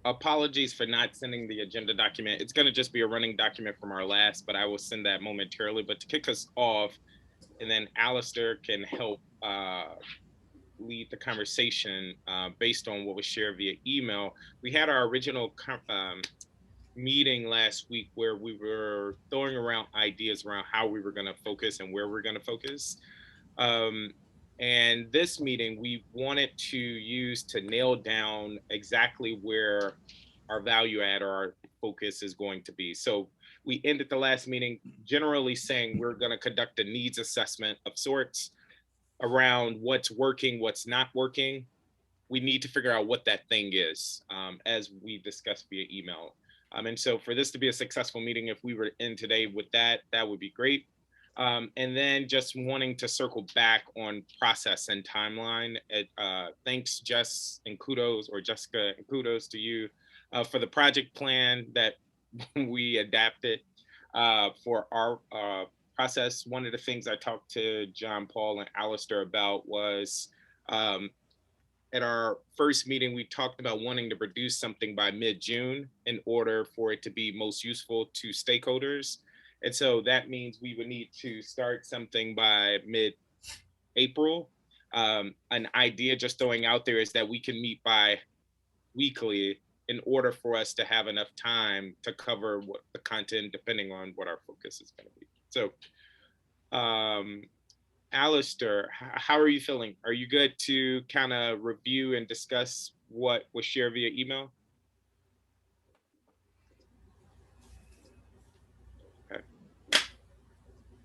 apologies for not sending the agenda document. It's going to just be a running document from our last, but I will send that momentarily. But to kick us off, and then Alistair can help lead the conversation based on what was shared via email. We had our original meeting last week where we were throwing around ideas around how we were going to focus and where we're going to focus. And this meeting, we wanted to use to nail down exactly where our value add or our focus is going to be. So we ended the last meeting generally saying we're going to conduct a needs assessment of sorts around what's working, what's not working. We need to figure out what that thing is, as we discussed via email. And so for this to be a successful meeting, if we were in today with that, that would be great. And then just wanting to circle back on process and timeline. Thanks, Jess, and kudos, or Jessica, and kudos to you for the project plan that we adapted for our process. One of the things I talked to John Paul and Alistair about was at our first meeting, we talked about wanting to produce something by mid-June in order for it to be most useful to stakeholders. And so that means we would need to start something by mid-April. An idea just throwing out there is that we can meet by weekly in order for us to have enough time to cover what the content, depending on what our focus is going to be. So, Alistair, how are you feeling? Are you good to kind of review and discuss what was shared via email?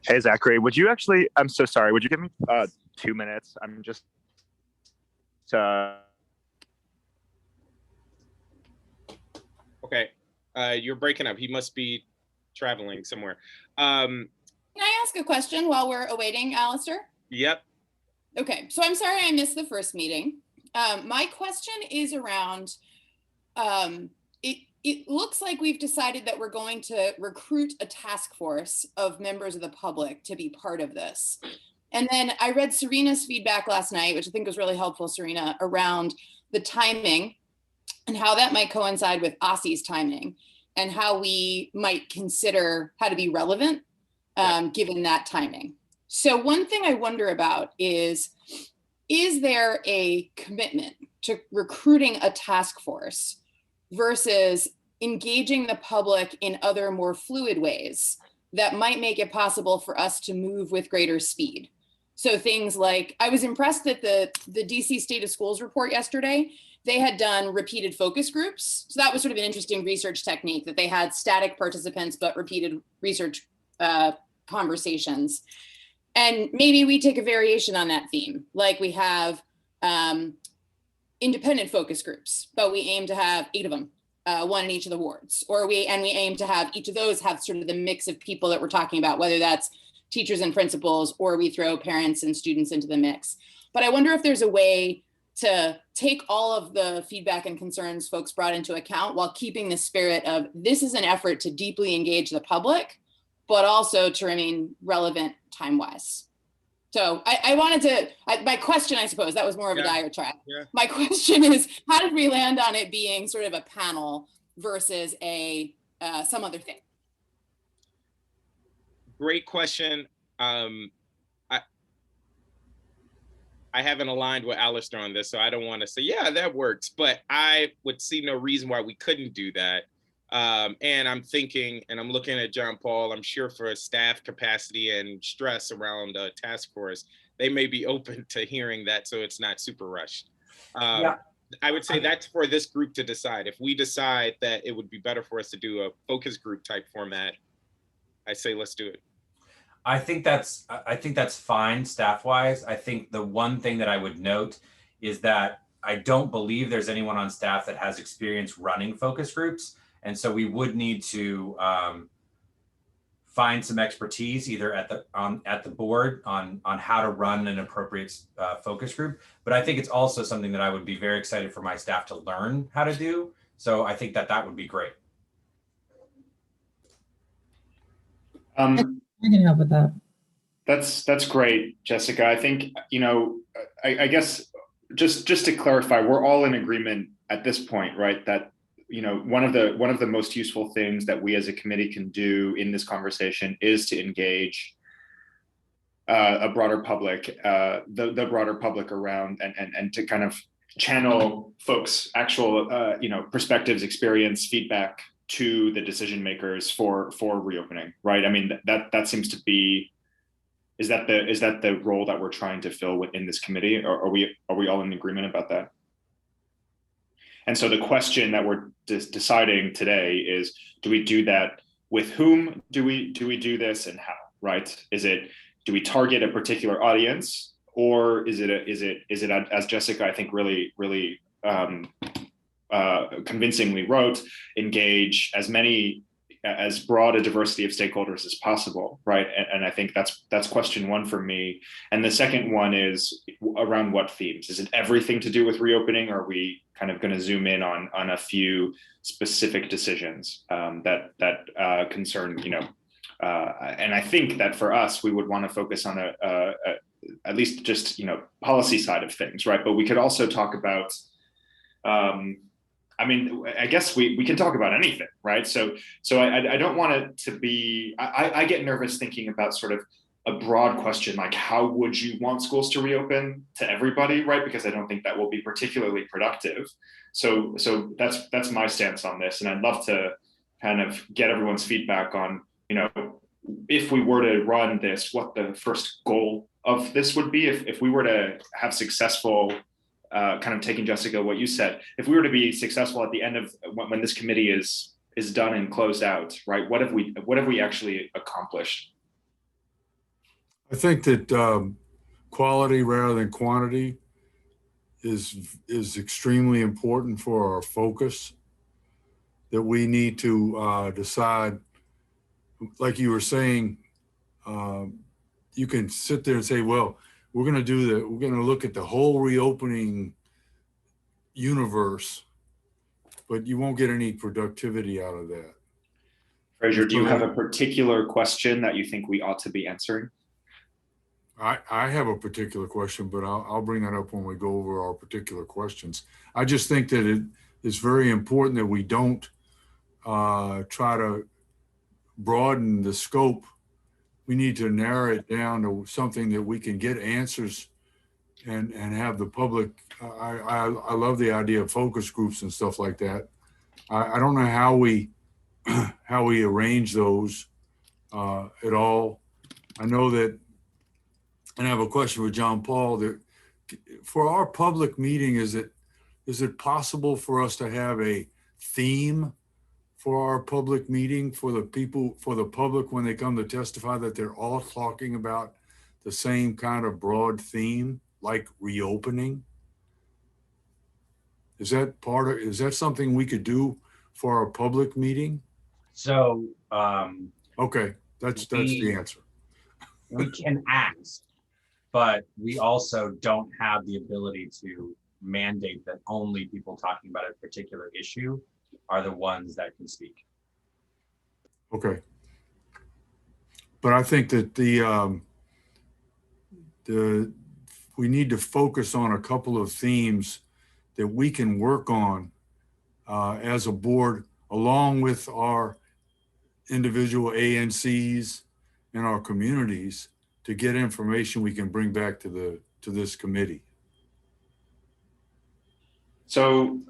Hey, Zachary, would you actually, I'm so sorry, would you give me 2 minutes? I'm just, Okay, you're breaking up. He must be traveling somewhere. Can I ask a question while we're awaiting Alistair? Yep. Okay, so I'm sorry I missed the first meeting. My question is around, it looks like we've decided that we're going to recruit a task force of members of the public to be part of this. And then I read Serena's feedback last night, which I think was really helpful, Serena, around the timing and how that might coincide with OSCE's timing and how we might consider how to be relevant given that timing. So one thing I wonder about is there a commitment to recruiting a task force versus engaging the public in other more fluid ways that might make it possible for us to move with greater speed? So things like, I was impressed that the DC State of Schools report yesterday, they had done repeated focus groups. So that was sort of an interesting research technique, that they had static participants, but repeated research conversations. And maybe we take a variation on that theme, like we have independent focus groups, but we aim to have 8 of them, 1 in each of the wards, or we aim to have each of those have sort of the mix of people that we're talking about, whether that's teachers and principals, or we throw parents and students into the mix. But I wonder if there's a way to take all of the feedback and concerns folks brought into account while keeping the spirit of this is an effort to deeply engage the public, but also to remain relevant time-wise. So I wanted to, my question, I suppose, that was more of a diatribe. Yeah. My question is, how did we land on it being sort of a panel versus a some other thing? Great question. I haven't aligned with Alistair on this, so I don't want to say, yeah, that works, but I would see no reason why we couldn't do that. And I'm thinking, and I'm looking at John Paul, I'm sure for staff capacity and stress around a task force, they may be open to hearing that, so it's not super rushed. I would say that's for this group to decide. If we decide that it would be better for us to do a focus group type format, I say let's do it. I think that's fine staff-wise. I think the one thing that I would note is that I don't believe there's anyone on staff that has experience running focus groups. And so we would need to find some expertise either at the board on how to run an appropriate focus group. But I think it's also something that I would be very excited for my staff to learn how to do. So I think that would be great. I can help with that. That's great, Jessica. I think, I guess just to clarify, we're all in agreement at this point, right? That one of the most useful things that we as a committee can do in this conversation is to engage a broader public, the broader public around, and to kind of channel folks' actual perspectives, experience, feedback to the decision makers for reopening, right? I mean, that seems to be, is that the role that we're trying to fill within this committee, or are we all in agreement about that? And so the question that we're deciding today is, do we do that with whom? Do we do this, and how, right? Do we target a particular audience, or is it as Jessica, I think, really convincingly wrote, engage as broad a diversity of stakeholders as possible, right? And I think that's question one for me. And the second one is around what themes? Is it everything to do with reopening, or are we kind of going to zoom in on a few specific decisions that concern, and I think that for us, we would want to focus on at least just policy side of things, right? But we could also talk about, I guess we can talk about anything, right? So I don't want it to be, I get nervous thinking about sort of a broad question, like how would you want schools to reopen to everybody, right? Because I don't think that will be particularly productive. So that's my stance on this. And I'd love to kind of get everyone's feedback on, if we were to run this, what the first goal of this would be, if we were to have successful, kind of taking, Jessica, what you said, if we were to be successful at the end of when this committee is done and closed out, right? What have we actually accomplished? I think that quality rather than quantity is extremely important for our focus, that we need to decide, like you were saying, you can sit there and say, well, we're going to look at the whole reopening universe, but you won't get any productivity out of that. Fraser, do you have a particular question that you think we ought to be answering? I have a particular question, but I'll bring that up when we go over our particular questions. I just think that it is very important that we don't try to broaden the scope. We need to narrow it down to something that we can get answers and have the public. I love the idea of focus groups and stuff like that. I don't know how we arrange those at all. I know that, and I have a question for John Paul, that for our public meeting, is it possible for us to have a theme for our public meeting, for the public when they come to testify, that they're all talking about the same kind of broad theme, like reopening? Is that something we could do for our public meeting? So okay, that's the answer. We can ask, but we also don't have the ability to mandate that only people talking about a particular issue are the ones that can speak. Okay. But I think that we need to focus on a couple of themes that we can work on as a board, along with our individual ANCs and our communities, to get information we can bring back to this committee. So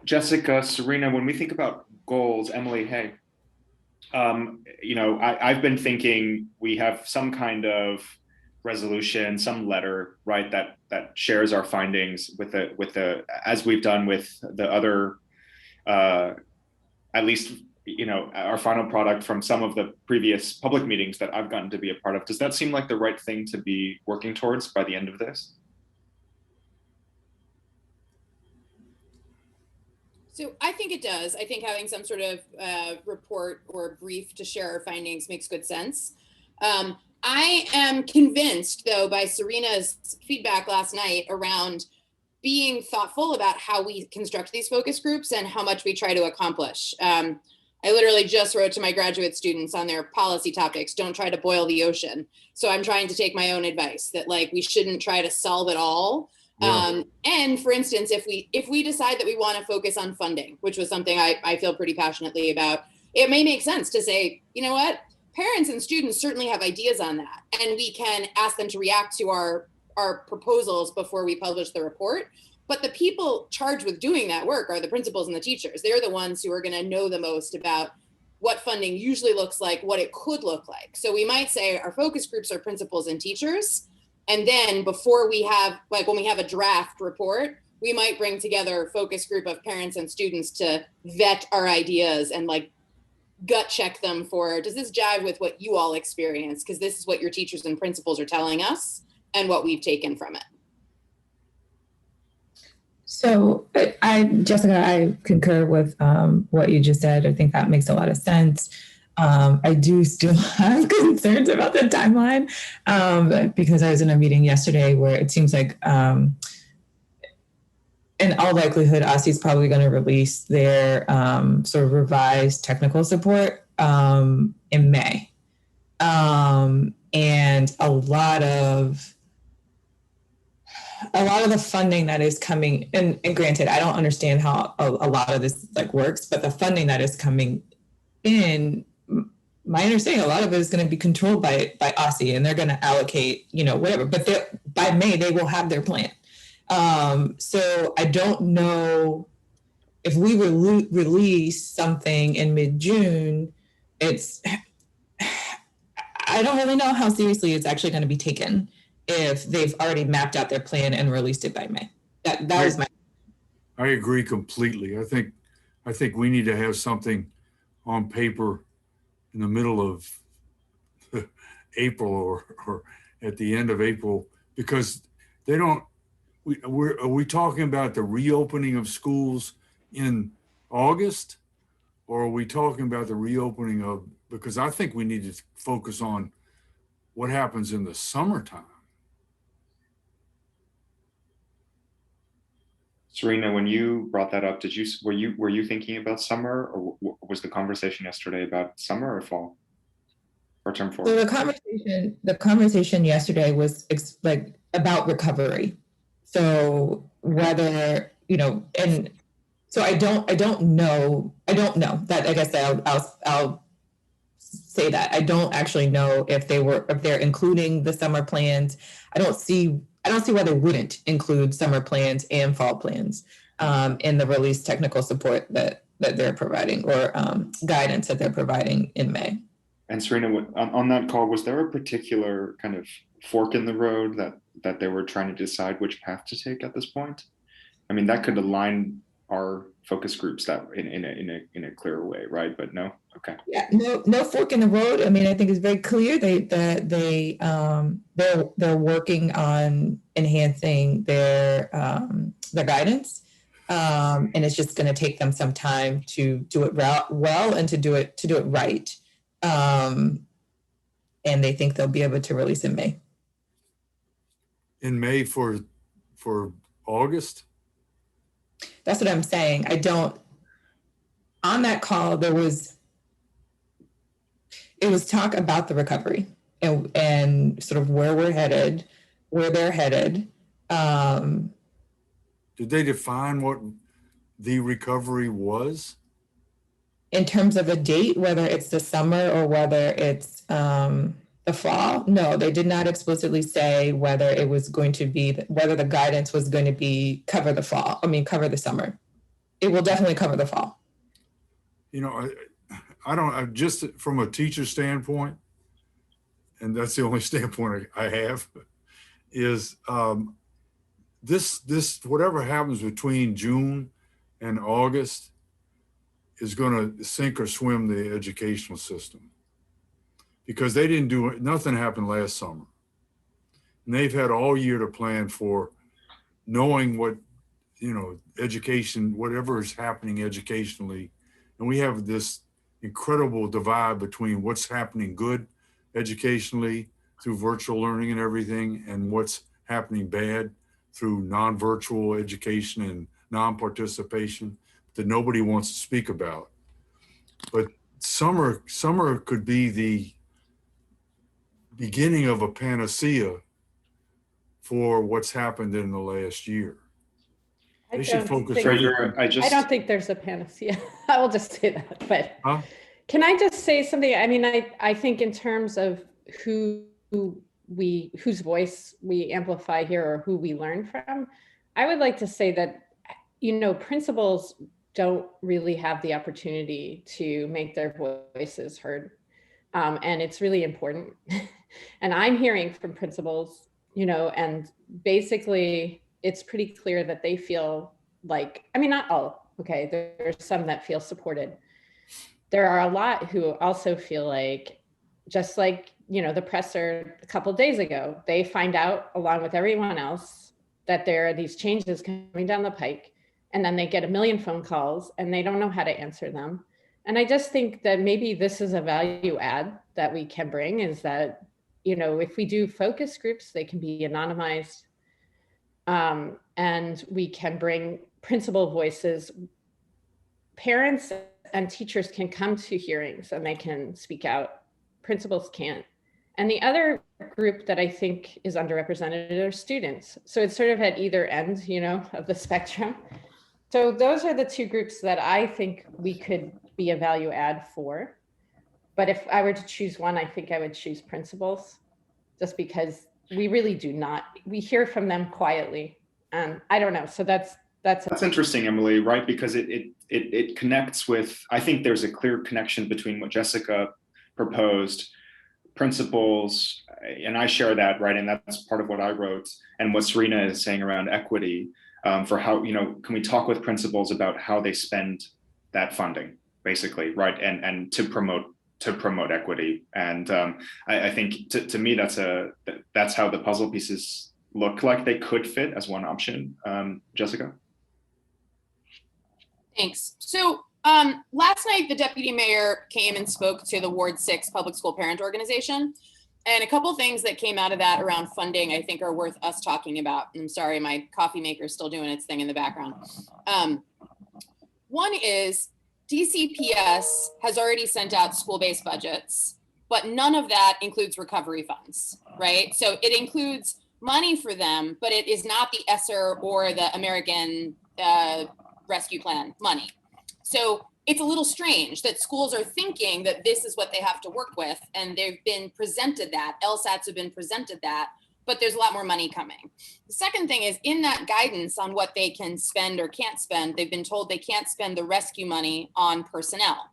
Jessica, Serena, when we think about goals, Emily, hey, I've been thinking we have some kind of resolution, some letter, right, that shares our findings with the as we've done with the other, at least, our final product from some of the previous public meetings that I've gotten to be a part of. Does that seem like the right thing to be working towards by the end of this? So I think it does. I think having some sort of report or brief to share our findings makes good sense. I am convinced, though, by Serena's feedback last night around being thoughtful about how we construct these focus groups and how much we try to accomplish. I literally just wrote to my graduate students on their policy topics, don't try to boil the ocean. So I'm trying to take my own advice that, like, we shouldn't try to solve it all. Yeah. And for instance, if we decide that we want to focus on funding, which was something I feel pretty passionately about, it may make sense to say, you know what, parents and students certainly have ideas on that, and we can ask them to react to our proposals before we publish the report. But the people charged with doing that work are the principals and the teachers. They're the ones who are going to know the most about what funding usually looks like, what it could look like. So we might say our focus groups are principals and teachers. And then before we have, like when we have a draft report, we might bring together a focus group of parents and students to vet our ideas and like gut check them for, does this jive with what you all experience? Because this is what your teachers and principals are telling us and what we've taken from it. So Jessica, I concur with what you just said. I think that makes a lot of sense. I do still have concerns about the timeline because I was in a meeting yesterday where it seems like in all likelihood, OSSE is probably going to release their sort of revised technical support in May. And a lot of the funding that is coming, and granted, I don't understand how a lot of this like works, but the funding that is coming in, my understanding, a lot of it is going to be controlled by OSSE, and they're going to allocate, whatever. But by May, they will have their plan. So I don't know if we release something in mid-June. I don't really know how seriously it's actually going to be taken if they've already mapped out their plan and released it by May. That was my. I agree completely. I think we need to have something on paper in the middle of April or at the end of April, because they don't. Are we talking about the reopening of schools in August, or are we talking about the reopening of? Because I think we need to focus on what happens in the summertime. Serena, when you brought that up, were you thinking about summer, or was the conversation yesterday about summer or fall, or term 4? So the conversation yesterday was like about recovery. So whether and so I don't know that. I guess I'll say that I don't actually know if they're including the summer plans. I don't see why they wouldn't include summer plans and fall plans in the release technical support that they're providing, or guidance that they're providing in May. And Serena, on that call, was there a particular kind of fork in the road that they were trying to decide which path to take at this point? I mean, that could align our focus groups that in a clearer way, right? But no, okay. Yeah, no fork in the road. I mean, I think it's very clear they're working on enhancing their guidance, and it's just going to take them some time to do it well and to do it right. And they think they'll be able to release in May. In May for August? That's what I'm saying. On that call, it was talk about the recovery and sort of where they're headed. Did they define what the recovery was? In terms of a date, whether it's the summer or whether it's the fall? No, they did not explicitly say whether it was going to be, whether the guidance was going to be cover the summer. It will definitely cover the fall. I just from a teacher standpoint, and that's the only standpoint I have, is this whatever happens between June and August is going to sink or swim the educational system, because they didn't do it. Nothing happened last summer, and they've had all year to plan for knowing what, education, whatever is happening educationally. And we have this incredible divide between what's happening good educationally through virtual learning and everything, and what's happening bad through non-virtual education and non-participation that nobody wants to speak about. But summer could be the beginning of a panacea for what's happened in the last year. I They should don't focus think- on. Treasurer, I don't think there's a panacea. I will just say that, but Huh? can I just say something? I mean, I think in terms of whose voice we amplify here or who we learn from, I would like to say that, you know, principals don't really have the opportunity to make their voices heard. And it's really important. And I'm hearing from principals, you know, and basically it's pretty clear that they feel like, I mean, not all, okay, there's some that feel supported. There are a lot who also feel like, just like, you know, the presser a couple of days ago, they find out along with everyone else that there are these changes coming down the pike, and then they get a million phone calls and they don't know how to answer them. And I just think that maybe this is a value add that we can bring, is that, you know, if we do focus groups, they can be anonymized, and we can bring principal voices. Parents and teachers can come to hearings and they can speak out. Principals can't. And the other group that I think is underrepresented are students. So it's sort of at either end, you know, of the spectrum. So those are the two groups that I think we could be a value add for. But if I were to choose one, I think I would choose principals, just because we really do not, we hear from them quietly. I don't know. So that's interesting, Emily, right? Because it connects with, I think there's a clear connection between what Jessica proposed, principles, and I share that, right? And that's part of what I wrote, and what Serena is saying around equity, for how, you know, can we talk with principals about how they spend that funding, basically, right? And to promote equity. And I think to me, that's how the puzzle pieces look like they could fit as one option. Jessica? Thanks. So last night, the deputy mayor came and spoke to the Ward 6 public school parent organization. And a couple things that came out of that around funding, I think, are worth us talking about. I'm sorry, my coffee maker is still doing its thing in the background. One is DCPS has already sent out school-based budgets, but none of that includes recovery funds, right? So it includes money for them, but it is not the ESSER or the American Rescue Plan money. So it's a little strange that schools are thinking that this is what they have to work with, and they've been presented that, LSATs have been presented that, but there's a lot more money coming. The second thing is, in that guidance on what they can spend or can't spend, they've been told they can't spend the rescue money on personnel.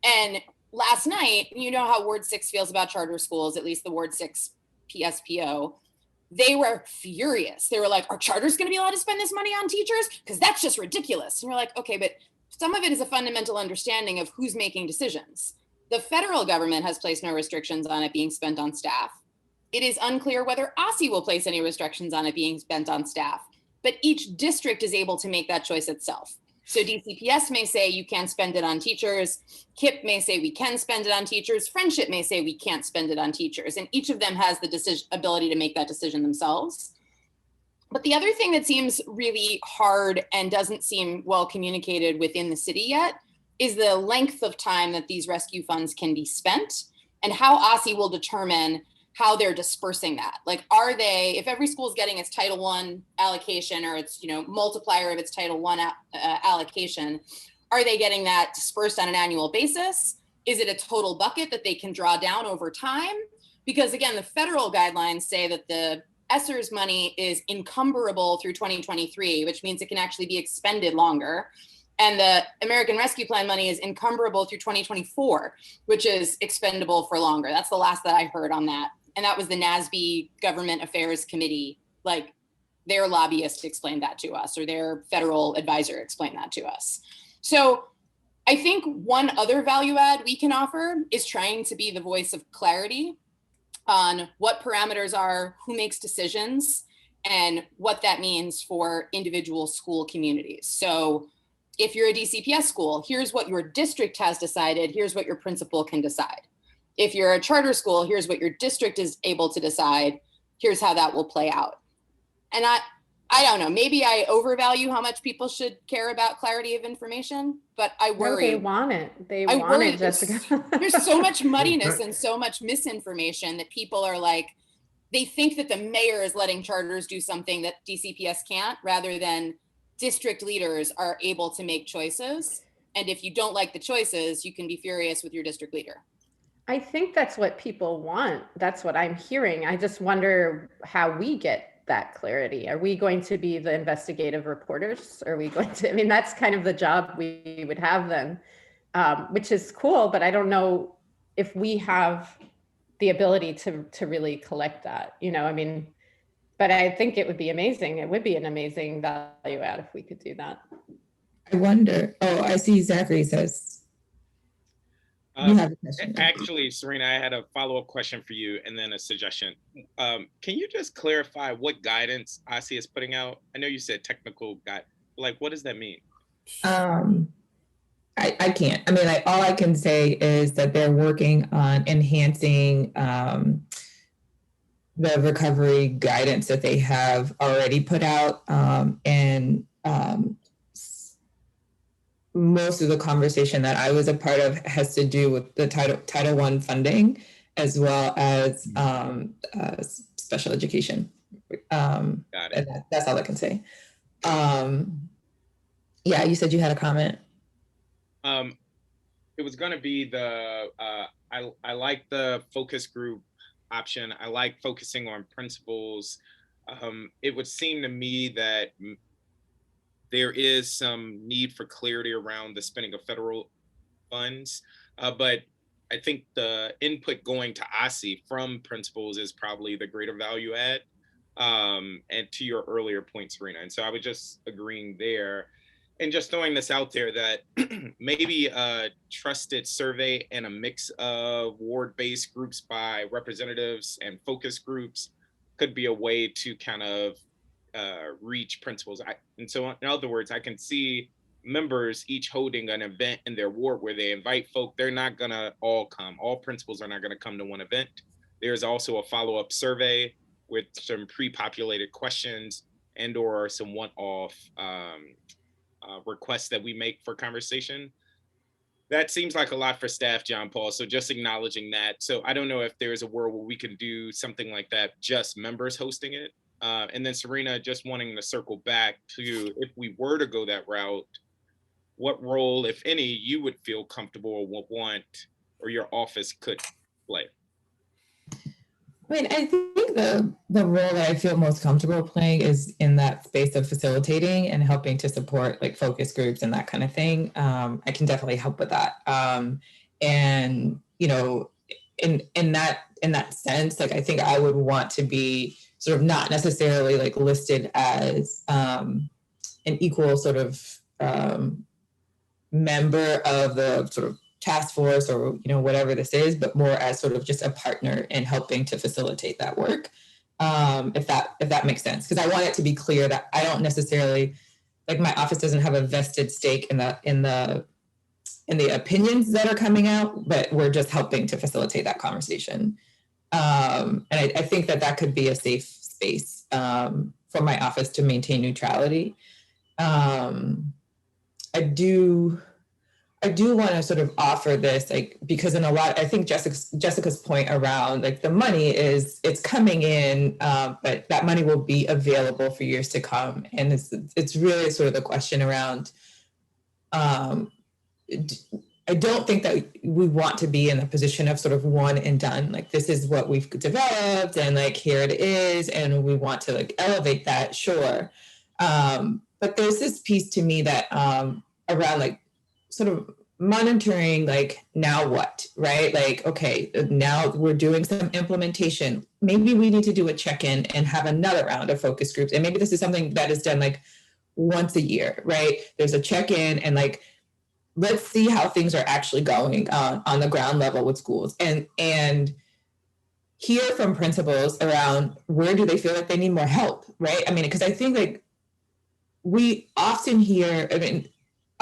And last night, you know how Ward 6 feels about charter schools, at least the Ward 6 PSPO. They were furious. They were like, are charters going to be allowed to spend this money on teachers? Because that's just ridiculous. And we're like, okay, but some of it is a fundamental understanding of who's making decisions. The federal government has placed no restrictions on it being spent on staff. It is unclear whether OSSI will place any restrictions on it being spent on staff, but each district is able to make that choice itself. So DCPS may say you can't spend it on teachers. KIP may say we can spend it on teachers. Friendship may say we can't spend it on teachers. And each of them has the ability to make that decision themselves. But the other thing that seems really hard and doesn't seem well communicated within the city yet is the length of time that these rescue funds can be spent, and how OSSI will determine how they're dispersing that. Like, are they, if every school is getting its Title I allocation, or its, you know, multiplier of its Title I allocation, are they getting that dispersed on an annual basis? Is it a total bucket that they can draw down over time? Because again, the federal guidelines say that the ESSER's money is encumberable through 2023, which means it can actually be expended longer. And the American Rescue Plan money is encumberable through 2024, which is expendable for longer. That's the last that I heard on that. And that was the NASB Government Affairs Committee, like their lobbyist explained that to us, or their federal advisor explained that to us. So I think one other value add we can offer is trying to be the voice of clarity on what parameters are, who makes decisions, and what that means for individual school communities. So if you're a DCPS school, here's what your district has decided, here's what your principal can decide. If you're a charter school, here's what your district is able to decide, here's how that will play out. And I don't know, maybe I overvalue how much people should care about clarity of information, but I worry. No, they want it. They I want worry it, Jessica. there's so much muddiness and so much misinformation that people are like, they think that the mayor is letting charters do something that DCPS can't, rather than district leaders are able to make choices. And if you don't like the choices, you can be furious with your district leader. I think that's what people want. That's what I'm hearing. I just wonder how we get that clarity. Are we going to be the investigative reporters? Are we going to, I mean, that's kind of the job we would have then, which is cool, but I don't know if we have the ability to really collect that, you know, I mean, but I think it would be amazing. It would be an amazing value add if we could do that. I wonder, oh, I see Zachary says, you have a question. Actually, Serena, I had a follow-up question for you and then a suggestion. Can you just clarify what guidance OSSI is putting out? I know you said technical guide, like, what does that mean? I can't. I mean, like, all I can say is that they're working on enhancing the recovery guidance that they have already put out, and most of the conversation that I was a part of has to do with the Title I funding, as well as special education. Got it. That's all I can say. Yeah, you said you had a comment. It was going to be the I like the focus group option. I like focusing on principles. It would seem to me that there is some need for clarity around the spending of federal funds, but I think the input going to OSSI from principals is probably the greater value add. And to your earlier point, Serena, and so I was just agreeing there. And just throwing this out there that maybe a trusted survey and a mix of ward-based groups by representatives and focus groups could be a way to kind of reach principals. And so in other words, I can see members each holding an event in their ward where they invite folk. They're not gonna all come. All principals are not gonna come to one event. There's also a follow-up survey with some pre-populated questions and or some one-off requests that we make for conversation. That seems like a lot for staff, John Paul. So just acknowledging that. So I don't know if there's a world where we can do something like that, just members hosting it. And then Serena, just wanting to circle back to, if we were to go that route, what role, if any, you would feel comfortable or would want, or your office could play? I mean, I think the role that I feel most comfortable playing is in that space of facilitating and helping to support like focus groups and that kind of thing. I can definitely help with that. And you know, in that sense, like I think I would want to be sort of not necessarily like listed as an equal sort of member of the sort of task force or, you know, whatever this is, but more as sort of just a partner in helping to facilitate that work. If that makes sense. Because I want it to be clear that I don't necessarily, like my office doesn't have a vested stake in the opinions that are coming out, but we're just helping to facilitate that conversation. And I think that could be a safe space for my office to maintain neutrality. I do want to sort of offer this, like, because in a lot, I think Jessica's point around like the money it's coming in, but that money will be available for years to come. And it's really sort of the question around, I don't think that we want to be in a position of sort of one and done. Like, this is what we've developed and like, here it is. And we want to like elevate that, sure. But there's this piece to me that around like, sort of monitoring, like, now what, right? Like, okay, now we're doing some implementation. Maybe we need to do a check-in and have another round of focus groups. And maybe this is something that is done like once a year, right? There's a check-in and like, let's see how things are actually going on the ground level with schools and hear from principals around where do they feel like they need more help, right? I mean, because I think like we often hear, I mean,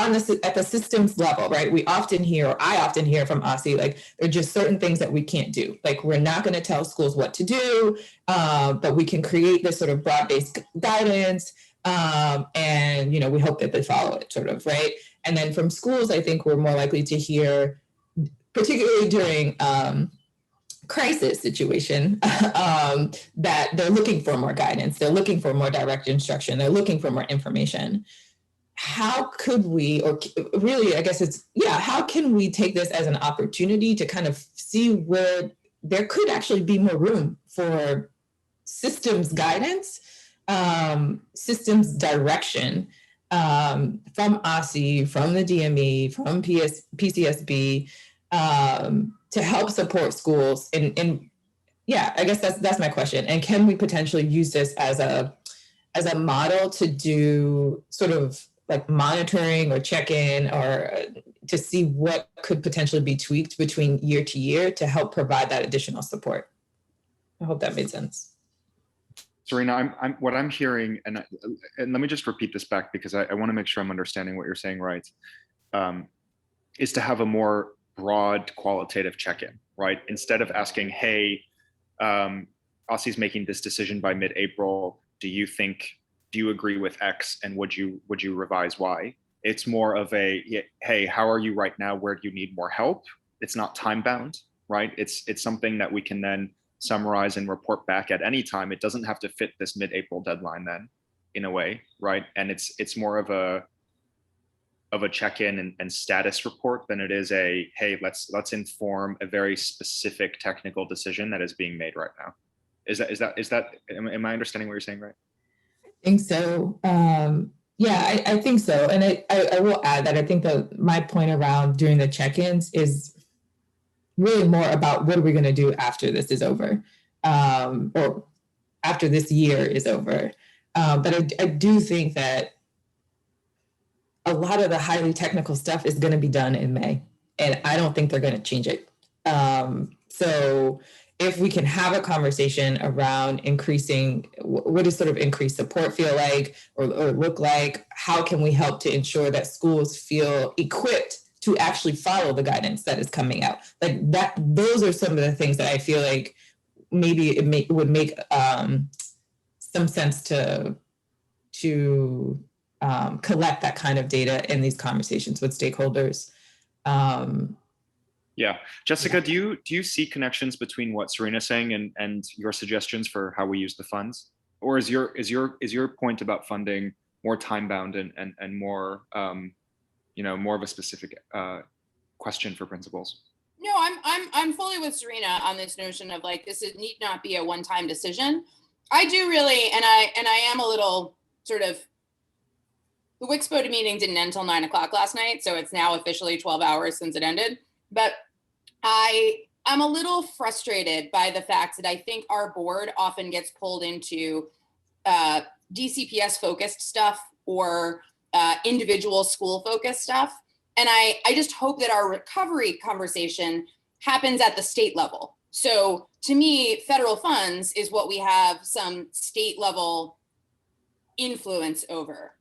at the systems level, right? We often hear, or I often hear from OSSI, like there are just certain things that we can't do. Like we're not going to tell schools what to do, but we can create this sort of broad-based guidance, and you know, we hope that they follow it, sort of, right? And then from schools, I think we're more likely to hear, particularly during crisis situation, that they're looking for more guidance, they're looking for more direct instruction, they're looking for more information. How could we, or really, I guess it's, yeah, how can we take this as an opportunity to kind of see where there could actually be more room for systems guidance, systems direction, from OSSI, from the DME, from PCSB, to help support schools? And yeah, I guess that's my question. And can we potentially use this as a model to do sort of like monitoring or check-in, or to see what could potentially be tweaked between year to year to help provide that additional support? I hope that made sense. Serena, what I'm hearing, and let me just repeat this back because I want to make sure I'm understanding what you're saying right, is to have a more broad qualitative check-in, right? Instead of asking, hey, OSSI's making this decision by mid-April, do you agree with X, and would you revise Y? It's more of a, hey, how are you right now? Where do you need more help? It's not time bound, right? It's something that we can then summarize and report back at any time. It doesn't have to fit this mid-April deadline then, in a way, right? And it's more of a check-in and status report than it is a, hey, let's inform a very specific technical decision that is being made right now. Is that am I understanding what you're saying right? I think so. Yeah, I think so. And I will add that I think that my point around doing the check-ins is really more about what are we going to do after this is over, or after this year is over. But I do think that a lot of the highly technical stuff is going to be done in May, and I don't think they're going to change it. So if we can have a conversation around increasing, what does sort of increased support feel like, or look like? How can we help to ensure that schools feel equipped to actually follow the guidance that is coming out? Like that, those are some of the things that I feel like maybe it would make some sense to collect that kind of data in these conversations with stakeholders. Yeah, Jessica, do you see connections between what Serena's saying and your suggestions for how we use the funds, or is your point about funding more time bound and more more of a specific question for principals? No, I'm fully with Serena on this notion of like this need not be a one-time decision. I do really, and I am a little sort of. The WIC-SBOE meeting didn't end until 9 o'clock last night, so it's now officially 12 hours since it ended. But I'm a little frustrated by the fact that I think our board often gets pulled into DCPS focused stuff or individual school focused stuff. And I just hope that our recovery conversation happens at the state level. So to me, federal funds is what we have some state level influence over.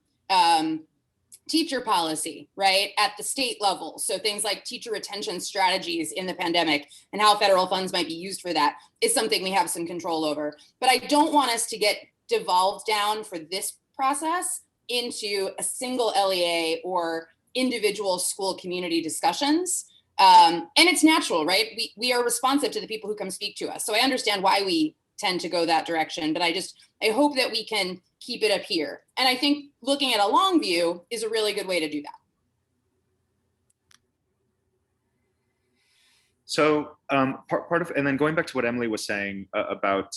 Teacher policy, right, at the state level. So things like teacher retention strategies in the pandemic and how federal funds might be used for that is something we have some control over. But I don't want us to get devolved down for this process into a single LEA or individual school community discussions. And it's natural, right? We are responsive to the people who come speak to us. So I understand why we tend to go that direction, but I hope that we can keep it up here. And I think looking at a long view is a really good way to do that. So part of, and then going back to what Emily was saying about,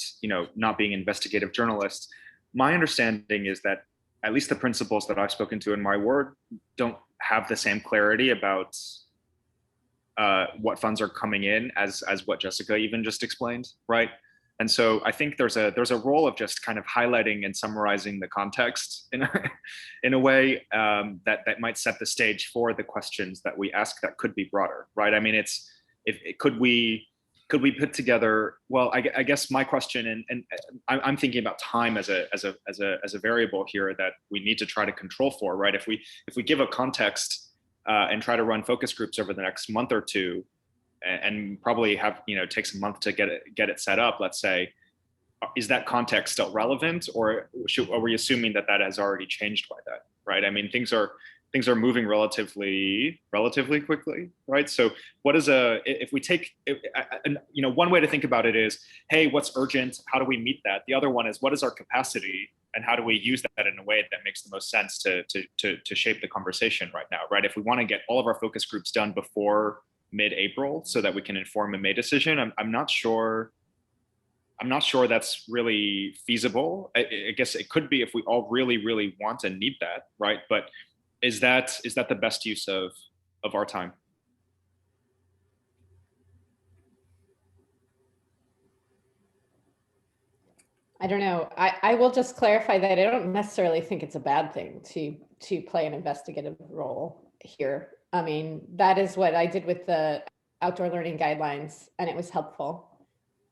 not being investigative journalists, my understanding is that at least the principals that I've spoken to in my ward don't have the same clarity about what funds are coming in as what Jessica even just explained, right? And so I think there's a role of just kind of highlighting and summarizing the context in a way that might set the stage for the questions that we ask that could be broader, right? I mean, could we put together? Well, I guess my question, and I'm thinking about time as a variable here that we need to try to control for, right? If we give a context and try to run focus groups over the next month or two, and probably have takes a month to get it set up, let's say, is that context still relevant, or are we assuming that has already changed by that, right? I mean, things are things are moving relatively quickly, right? So what is if we take, one way to think about it is, hey, what's urgent? How do we meet that? The other one is, what is our capacity? And how do we use that in a way that makes the most sense to shape the conversation right now, right? If we want to get all of our focus groups done before mid-April so that we can inform a May decision, I'm not sure that's really feasible. I guess it could be if we all really want and need that, right? But is that the best use of our time? I don't know. I will just clarify that I don't necessarily think it's a bad thing to play an investigative role here. I mean, that is what I did with the outdoor learning guidelines, and it was helpful.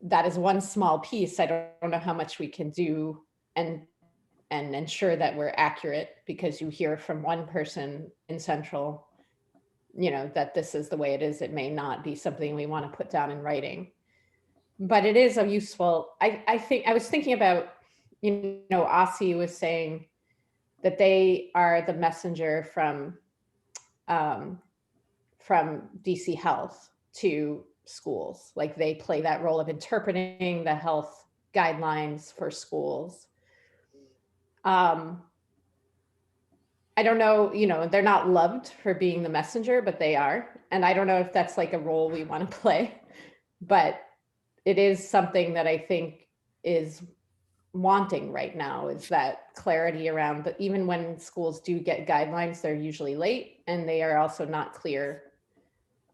That is one small piece. I don't know how much we can do and ensure that we're accurate, because you hear from one person in Central, that this is the way it is. It may not be something we want to put down in writing, but it is a useful, I think. I was thinking about, OSSI was saying that they are the messenger from DC Health to schools. Like, they play that role of interpreting the health guidelines for schools. I don't know, they're not loved for being the messenger, but they are. And I don't know if that's like a role we want to play, but it is something that I think is wanting right now, is that clarity around that. Even when schools do get guidelines, they're usually late, and they are also not clear.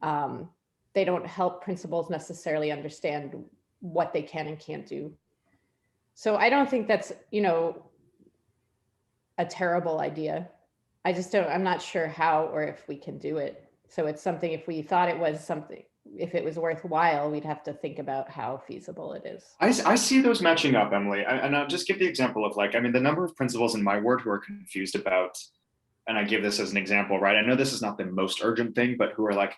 They don't help principals necessarily understand what they can and can't do. So I don't think that's, a terrible idea. I'm not sure how or if we can do it. So it's something, if we thought it was something, if it was worthwhile, we'd have to think about how feasible it is. I see those matching up, Emily. And I'll just give the example of, the number of principals in my ward who are confused about, and I give this as an example, right? I know this is not the most urgent thing, but who are like,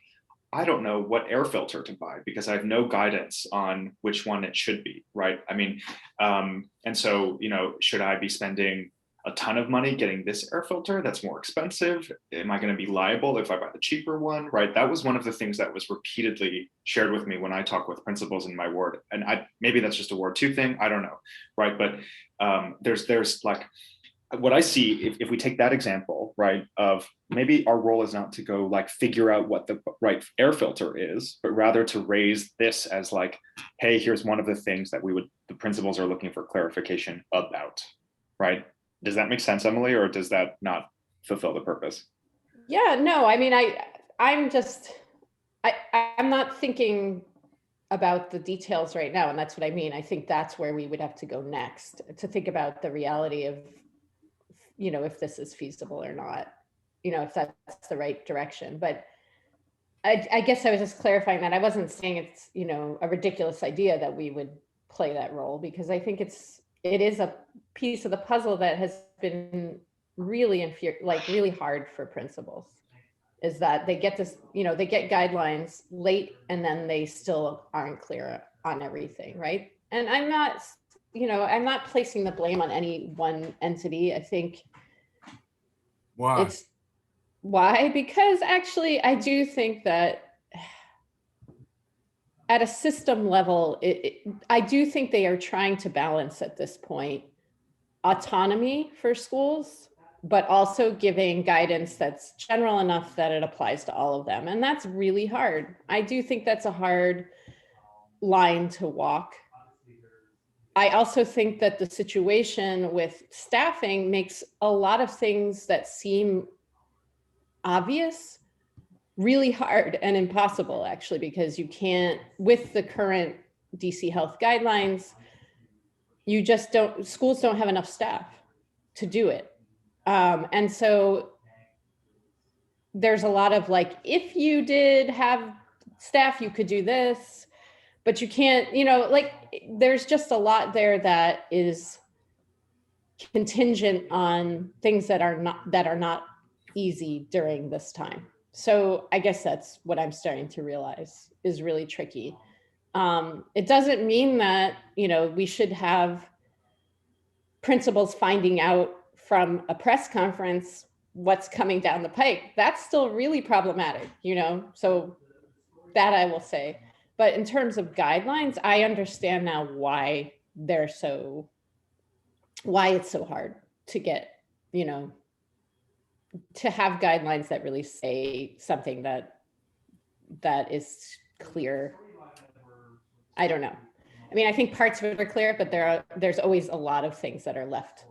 I don't know what air filter to buy because I have no guidance on which one it should be, right? I mean, and so, should I be spending a ton of money getting this air filter that's more expensive? Am I going to be liable if I buy the cheaper one, right? That was one of the things that was repeatedly shared with me when I talk with principals in my ward. And maybe that's just a Ward 2 thing, I don't know, right? But there's like, what I see, if we take that example, right, of maybe our role is not to go figure out what the right air filter is, but rather to raise this as hey, here's one of the things that the principals are looking for clarification about, right? Does that make sense, Emily, or does that not fulfill the purpose? Yeah, no, I mean, I'm not thinking about the details right now. And that's what I mean. I think that's where we would have to go next, to think about the reality of, if this is feasible or not, if that's the right direction. But I guess I was just clarifying that I wasn't saying it's, a ridiculous idea that we would play that role, because I think it is a piece of the puzzle that has been really really hard for principals, is that they get this, they get guidelines late and then they still aren't clear on everything, right? And I'm not placing the blame on any one entity. I think why? Because actually I do think that at a system level, I do think they are trying to balance at this point autonomy for schools, but also giving guidance that's general enough that it applies to all of them. And that's really hard. I do think that's a hard line to walk. I also think that the situation with staffing makes a lot of things that seem obvious really hard and impossible, actually, because you can't, with the current DC Health guidelines, schools don't have enough staff to do it. And so there's a lot of if you did have staff, you could do this, but you can't, there's just a lot there that is contingent on things that are not easy during this time. So I guess that's what I'm starting to realize is really tricky. It doesn't mean that, we should have principals finding out from a press conference what's coming down the pike, that's still really problematic, so that I will say. But in terms of guidelines, I understand now why it's so hard to get, to have guidelines that really say something that is clear. I don't know. I mean, I think parts of it are clear, but there's always a lot of things that are left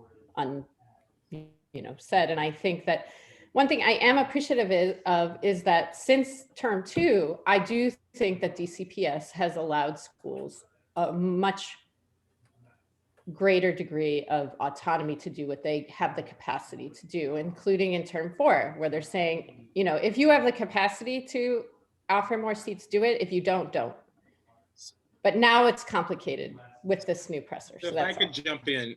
said. And I think that one thing I am appreciative of is that since term 2, I do think that DCPS has allowed schools a much greater degree of autonomy to do what they have the capacity to do, including in term 4, where they're saying, if you have the capacity to offer more seats, do it. If you don't. But now it's complicated with this new presser. So if I could jump in,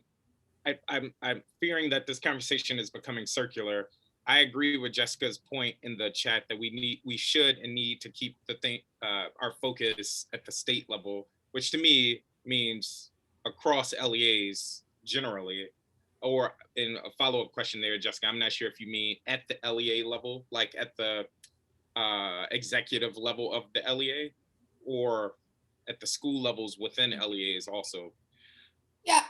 I'm fearing that this conversation is becoming circular. I agree with Jessica's point in the chat that we should and need to keep our focus at the state level, which to me means across LEAs generally. Or in a follow-up question there, Jessica, I'm not sure if you mean at the LEA level, like at the executive level of the LEA, or at the school levels within LEAs also. Yeah,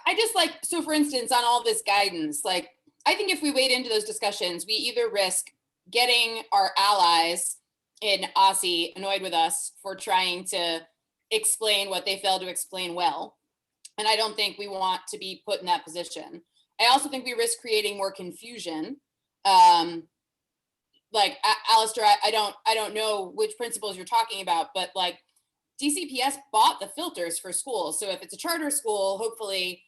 so for instance, on all this guidance, I think if we wade into those discussions, we either risk getting our allies in OSSE annoyed with us for trying to explain what they failed to explain well. And I don't think we want to be put in that position. I also think we risk creating more confusion. Alistair, I don't know which principles you're talking about, but DCPS bought the filters for schools. So if it's a charter school, hopefully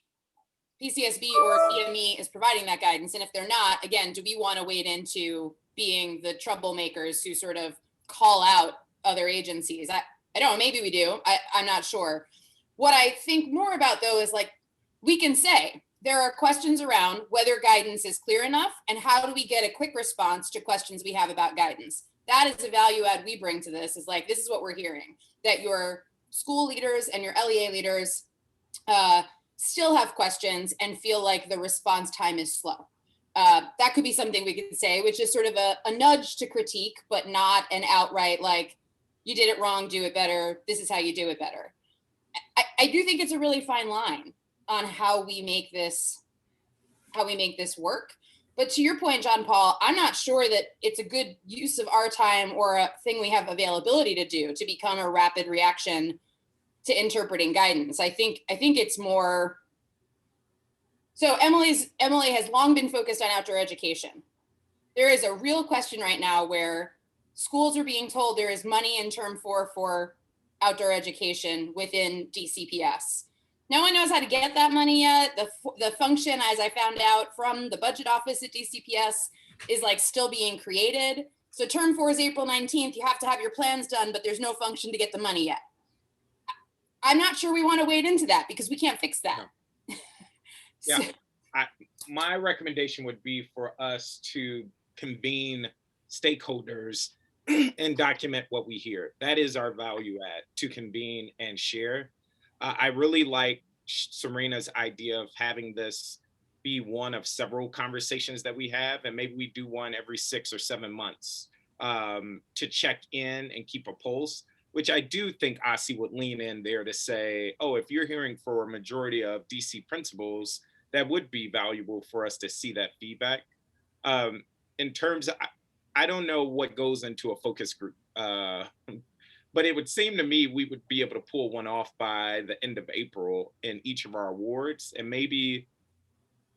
PCSB or CME is providing that guidance. And if they're not, again, do we want to wade into being the troublemakers who sort of call out other agencies? I don't know, maybe we do. I'm not sure. What I think more about though is we can say there are questions around whether guidance is clear enough and how do we get a quick response to questions we have about guidance. That is a value add we bring to this, is this is what we're hearing, that your school leaders and your LEA leaders still have questions and feel like the response time is slow. That could be something we could say, which is sort of a nudge to critique, but not an outright you did it wrong, do it better, this is how you do it better. I do think it's a really fine line on how we make this work. But to your point, John Paul, I'm not sure that it's a good use of our time or a thing we have availability to do to become a rapid reaction to interpreting guidance. I think it's more. So Emily has long been focused on outdoor education. There is a real question right now where schools are being told there is money in term 4 for outdoor education within DCPS. No one knows how to get that money yet. The function, as I found out from the budget office at DCPS, is still being created. So term 4 is April 19th. You have to have your plans done, but there's no function to get the money yet. I'm not sure we want to wade into that because we can't fix that. No. Yeah, my recommendation would be for us to convene stakeholders and document what we hear. That is our value add, to convene and share. I really like Serena's idea of having this be one of several conversations that we have, and maybe we do one every 6 or 7 months to check in and keep a pulse, which I do think OSSE would lean in there to say, oh, if you're hearing for a majority of DC principals, that would be valuable for us to see that feedback. In terms of, I don't know what goes into a focus group, but it would seem to me we would be able to pull one off by the end of April in each of our awards. And maybe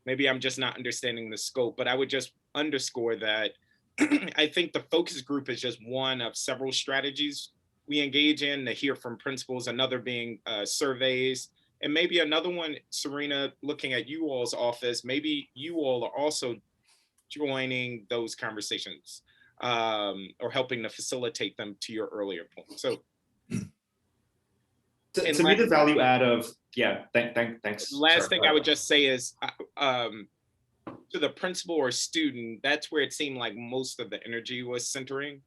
I'm just not understanding the scope, but I would just underscore that I think the focus group is just one of several strategies we engage in to hear from principals, another being surveys, and maybe another one, Serena, looking at you all's office, maybe you all are also joining those conversations or helping to facilitate them, to your earlier point. So to me, the value add of, thanks. Last thing I would just say is to the principal or student, that's where it seemed like most of the energy was centering.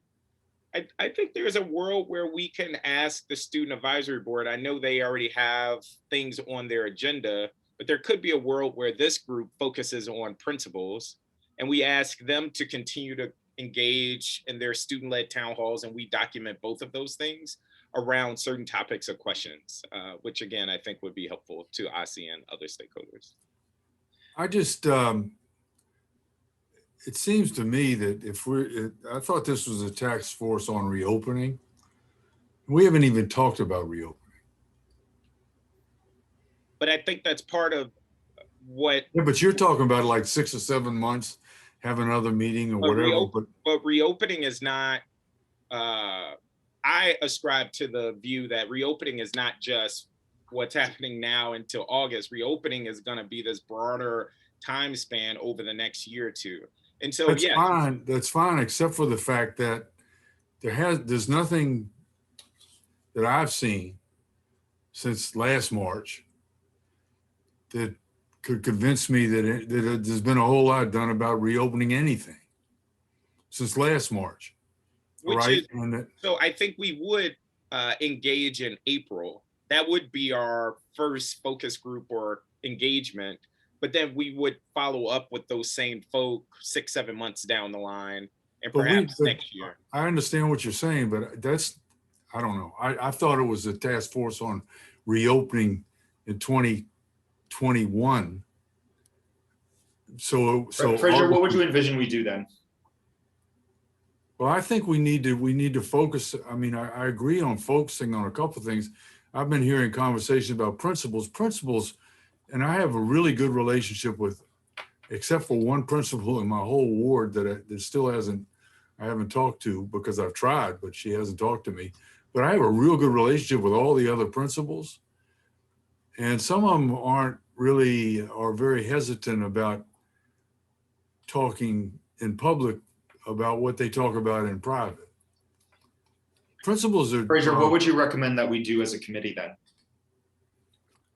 I think there's a world where we can ask the student advisory board. I know they already have things on their agenda, but there could be a world where this group focuses on principals And we ask them to continue to engage in their student-led town halls, and we document both of those things around certain topics or questions, which again, I think would be helpful to OSSI and other stakeholders. I just, it seems to me that I thought this was a task force on reopening. We haven't even talked about reopening. But I think that's part of what. Yeah, but you're talking about like 6 or 7 months, have another meeting or whatever. But reopening is not, I ascribe to the view that reopening is not just what's happening now until August. Reopening is going to be this broader time span over the next year or two. And so, that's yeah, fine. That's fine, except for the fact that there's nothing that I've seen since last March that could convince me that there's been a whole lot done about reopening anything since last March. So I think we would engage in April. That would be our first focus group or engagement. But then we would follow up with those same folk 6-7 months down the line, and perhaps next year. I understand what you're saying, but I don't know. I thought it was a task force on reopening in 2021. So Fraser, what would you envision we do then? Well, I think we need to focus. I mean, I agree on focusing on a couple of things. I've been hearing conversations about principals, and I have a really good relationship with, except for one principal in my whole ward that I haven't talked to because I've tried, but she hasn't talked to me. But I have a real good relationship with all the other principals. And some of them are very hesitant about talking in public about what they talk about in private. Principals are. Fraser, what would you recommend that we do as a committee then?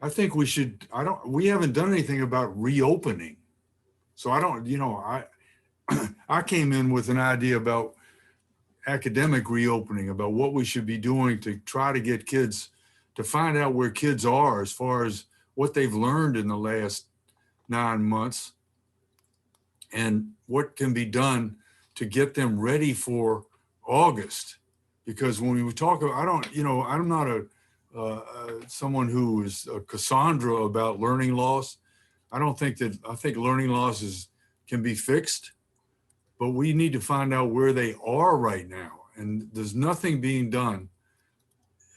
I think we should, we haven't done anything about reopening. So I came in with an idea about academic reopening, about what we should be doing to try to get kids to find out where kids are as far as what they've learned in the last 9 months and what can be done to get them ready for August. Because when we talk about, I'm not someone who is a Cassandra about learning loss. I think learning loss can be fixed, but we need to find out where they are right now. And there's nothing being done,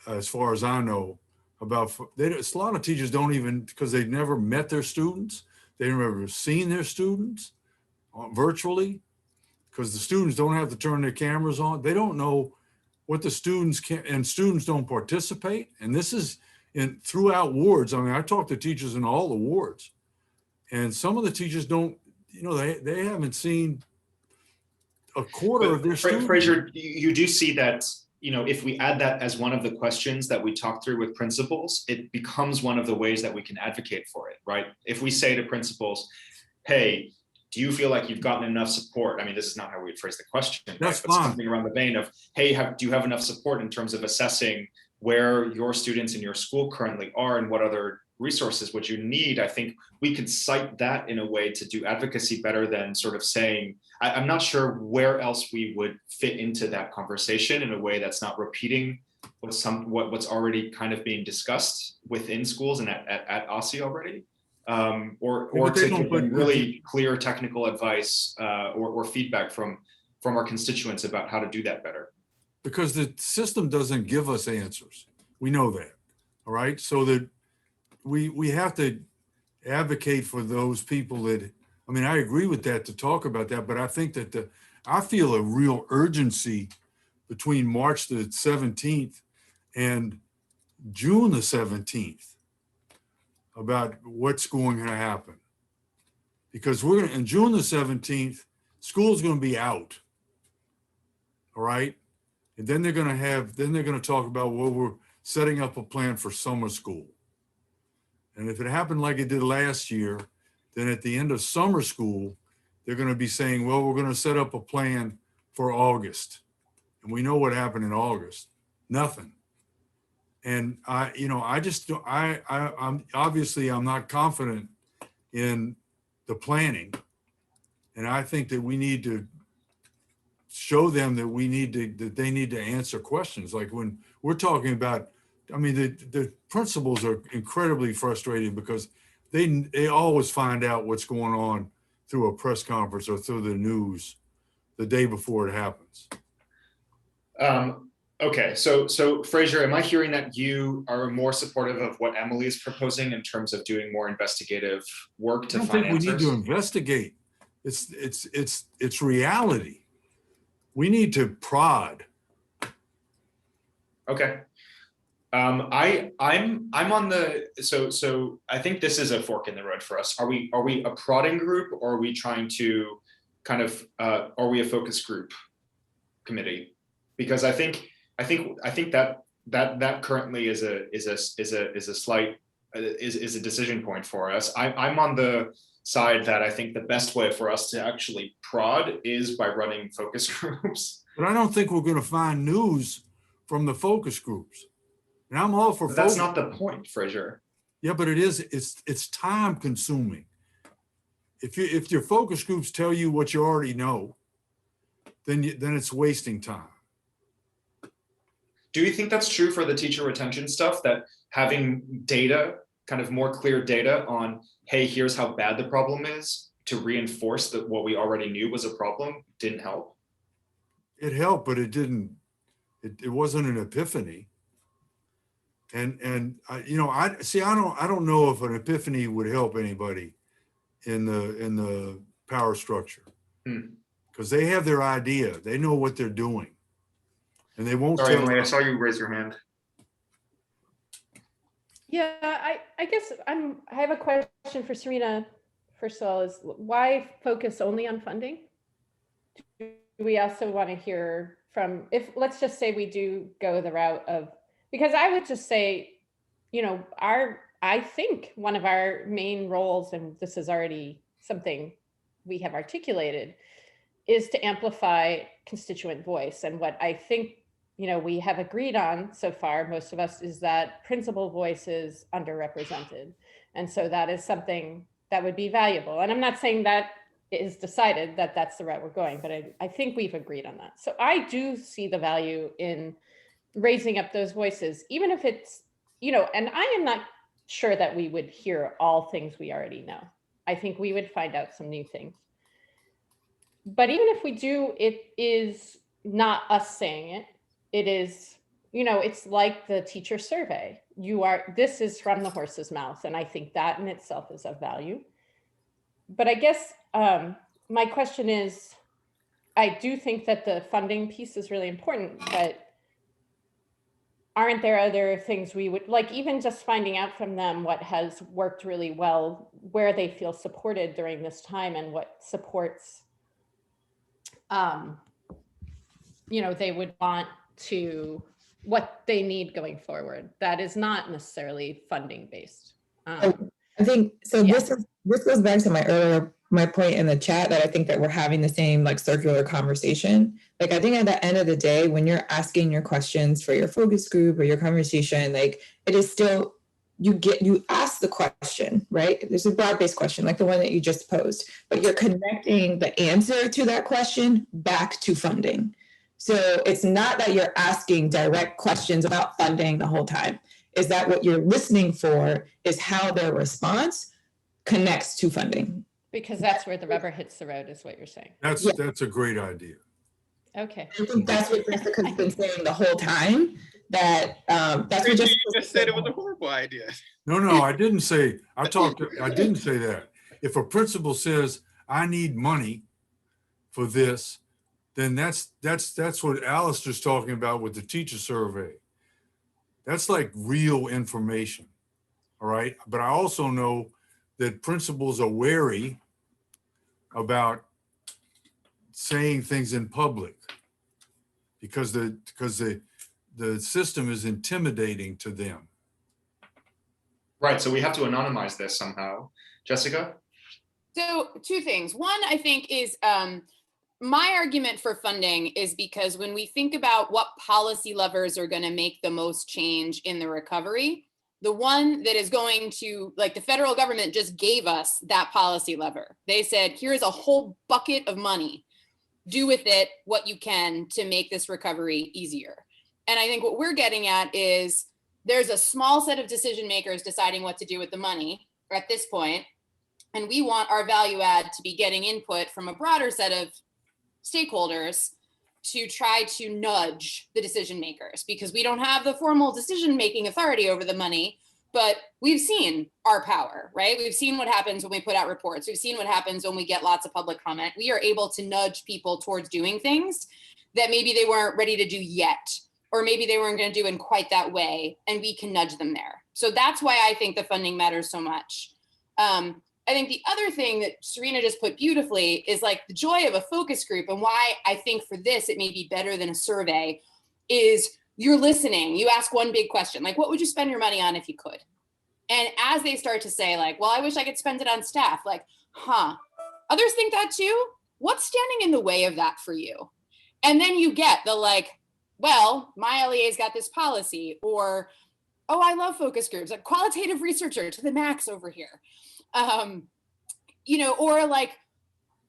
as far as I know, about, a lot of teachers don't even, because they've never met their students, they've never seen their students virtually, because the students don't have to turn their cameras on. They don't know what the students can, and students don't participate. And this is throughout wards. I mean, I talk to teachers in all the wards, and some of the teachers don't, they haven't seen a quarter of their students. Fraser, you do see that, if we add that as one of the questions that we talk through with principals, it becomes one of the ways that we can advocate for it, right? If we say to principals, hey, do you feel like you've gotten enough support? I mean, this is not how we would phrase the question, That's right? But fine. something around the vein of, hey, do you have enough support in terms of assessing where your students in your school currently are and what other resources would you need? I think we could cite that in a way to do advocacy better than sort of saying, I'm not sure where else we would fit into that conversation in a way that's not repeating what's already kind of being discussed within schools and at OSSI already. Or to give them really clear technical advice or feedback from our constituents about how to do that better. Because the system doesn't give us answers. We know that, all right? So that we have to advocate for those people that, I mean, I agree with that, to talk about that, but I think that I feel a real urgency between March the 17th and June the 17th about what's going to happen. Because in June the 17th, school's going to be out. All right. And then they're going to talk about, well, we're setting up a plan for summer school. And if it happened like it did last year, then at the end of summer school, they're going to be saying, well, we're going to set up a plan for August. And we know what happened in August. Nothing. And I'm obviously, I'm not confident in the planning. And I think that we need to show them that that they need to answer questions. Like when we're talking about, I mean, the principals are incredibly frustrated because they always find out what's going on through a press conference or through the news the day before it happens. Okay, so Fraser, am I hearing that you are more supportive of what Emily is proposing in terms of doing more investigative work to I don't find think we need answers? to investigate. It's reality. We need to prod. Okay. I'm on the so I think this is a fork in the road for us. Are we a prodding group, or are we trying to kind of are we a focus group committee? Because I think that currently is a slight is a decision point for us. I'm on the side that I think the best way for us to actually prod is by running focus groups. But I don't think we're going to find news from the focus groups. And I'm all for But that's focus. not the point, Fraser. Yeah, but it's time consuming. If your focus groups tell you what you already know, then it's wasting time. Do you think that's true for the teacher retention stuff, that having data, kind of more clear data on, hey, here's how bad the problem is, to reinforce that what we already knew was a problem, didn't help? It helped, but it didn't. It wasn't an epiphany. And I don't know if an epiphany would help anybody in the power structure, because they have their idea. They know what they're doing, and they won't. Sorry, Emily, I saw you raise your hand. Yeah, I guess I have a question for Serena. First of all, is why focus only on funding? Do we also want to hear from, if let's just say we do go the route of, because I would just say, I think one of our main roles, and this is already something we have articulated, is to amplify constituent voice. And what I think, we have agreed on so far, most of us, is that principal voice is underrepresented. And so that is something that would be valuable. And I'm not saying that is decided that that's the route we're going, but I think we've agreed on that. So I do see the value in raising up those voices, even if it's, and I am not sure that we would hear all things we already know. I think we would find out some new things. But even if we do, it is not us saying it. It is, it's like the teacher survey. This is from the horse's mouth. And I think that in itself is of value. But I guess my question is, I do think that the funding piece is really important, but aren't there other things we would like, even just finding out from them what has worked really well, where they feel supported during this time, and what supports they would want to, what they need going forward, that is not necessarily funding based. I think so. Yeah. This goes back to my point in the chat, that I think that we're having the same circular conversation. I think at the end of the day, when you're asking your questions for your focus group or your conversation, it is still, you ask the question, right? There's a broad-based question like the one that you just posed, but you're connecting the answer to that question back to funding. So it's not that you're asking direct questions about funding the whole time. Is that what you're listening for is how their response connects to funding. Because that's where the rubber hits the road, is what you're saying. That's a great idea. Okay. I think that's what Jessica's been saying the whole time. That's what You just said it was a horrible idea. No, I didn't say. I didn't say that. If a principal says, I need money for this, then that's what Alistair's talking about with the teacher survey. That's like real information, all right? But I also know that principals are wary about saying things in public because the system is intimidating to them. Right, so we have to anonymize this somehow. Jessica? So 2 things. One, I think, is my argument for funding is because when we think about what policy levers are going to make the most change in the recovery, the one that is going to, like, the federal government just gave us that policy lever. They said, here's a whole bucket of money. Do with it what you can to make this recovery easier. And I think what we're getting at is there's a small set of decision makers deciding what to do with the money at this point, and we want our value add to be getting input from a broader set of stakeholders to try to nudge the decision makers, because we don't have the formal decision-making authority over the money, but we've seen our power, right? We've seen what happens when we put out reports. We've seen what happens when we get lots of public comment. We are able to nudge people towards doing things that maybe they weren't ready to do yet, or maybe they weren't going to do in quite that way, and we can nudge them there. So that's why I think the funding matters so much. I think the other thing that Serena just put beautifully is like the joy of a focus group, and why I think for this it may be better than a survey is you're listening. You ask one big question, like, what would you spend your money on if you could? And as they start to say, like, well, I wish I could spend it on staff, like, others think that too. What's standing in the way of that for you? And then you get the, like, well, my LEA's got this policy, or, oh, I love focus groups, like qualitative researcher to the max over here. You know, or like,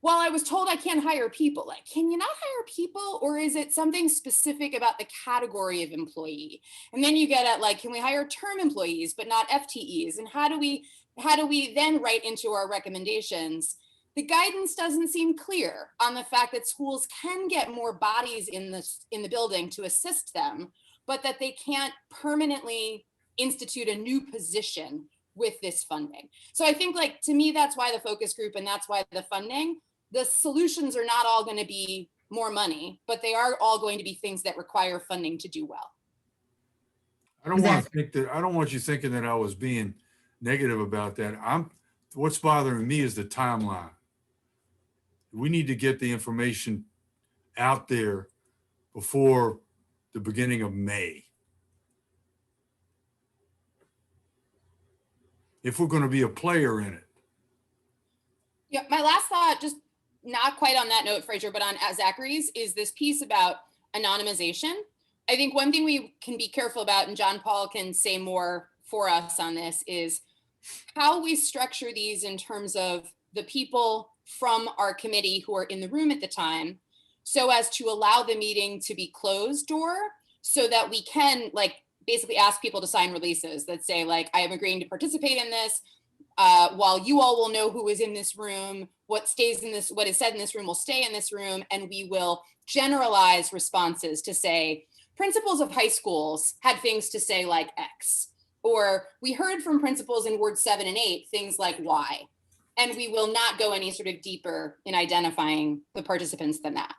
well, I was told I can't hire people. Like, can you not hire people? Or is it something specific about the category of employee? And then you get at, like, can we hire term employees, but not FTEs? And how do we then write into our recommendations? The guidance doesn't seem clear on the fact that schools can get more bodies in the building to assist them, but that they can't permanently institute a new position with this funding. So I think, like, to me, that's why the focus group, and that's why the funding, the solutions are not all going to be more money, but they are all going to be things that require funding to do well. I don't want to think that, I don't want you thinking that I was being negative about that. What's bothering me is the timeline. We need to get the information out there before the beginning of May. If we're going to be a player in it. Yeah, my last thought, just not quite on that note, Fraser, but on Zachary's, is this piece about anonymization. I think one thing we can be careful about, and John Paul can say more for us on this, is how we structure these in terms of the people from our committee who are in the room at the time, so as to allow the meeting to be closed door, so that we can, like, basically ask people to sign releases that say, like, I am agreeing to participate in this, while you all will know who is in this room, what is said in this room will stay in this room, and we will generalize responses to say, principals of high schools had things to say like X, or we heard from principals in Ward 7 and 8 things like Y, and we will not go any sort of deeper in identifying the participants than that.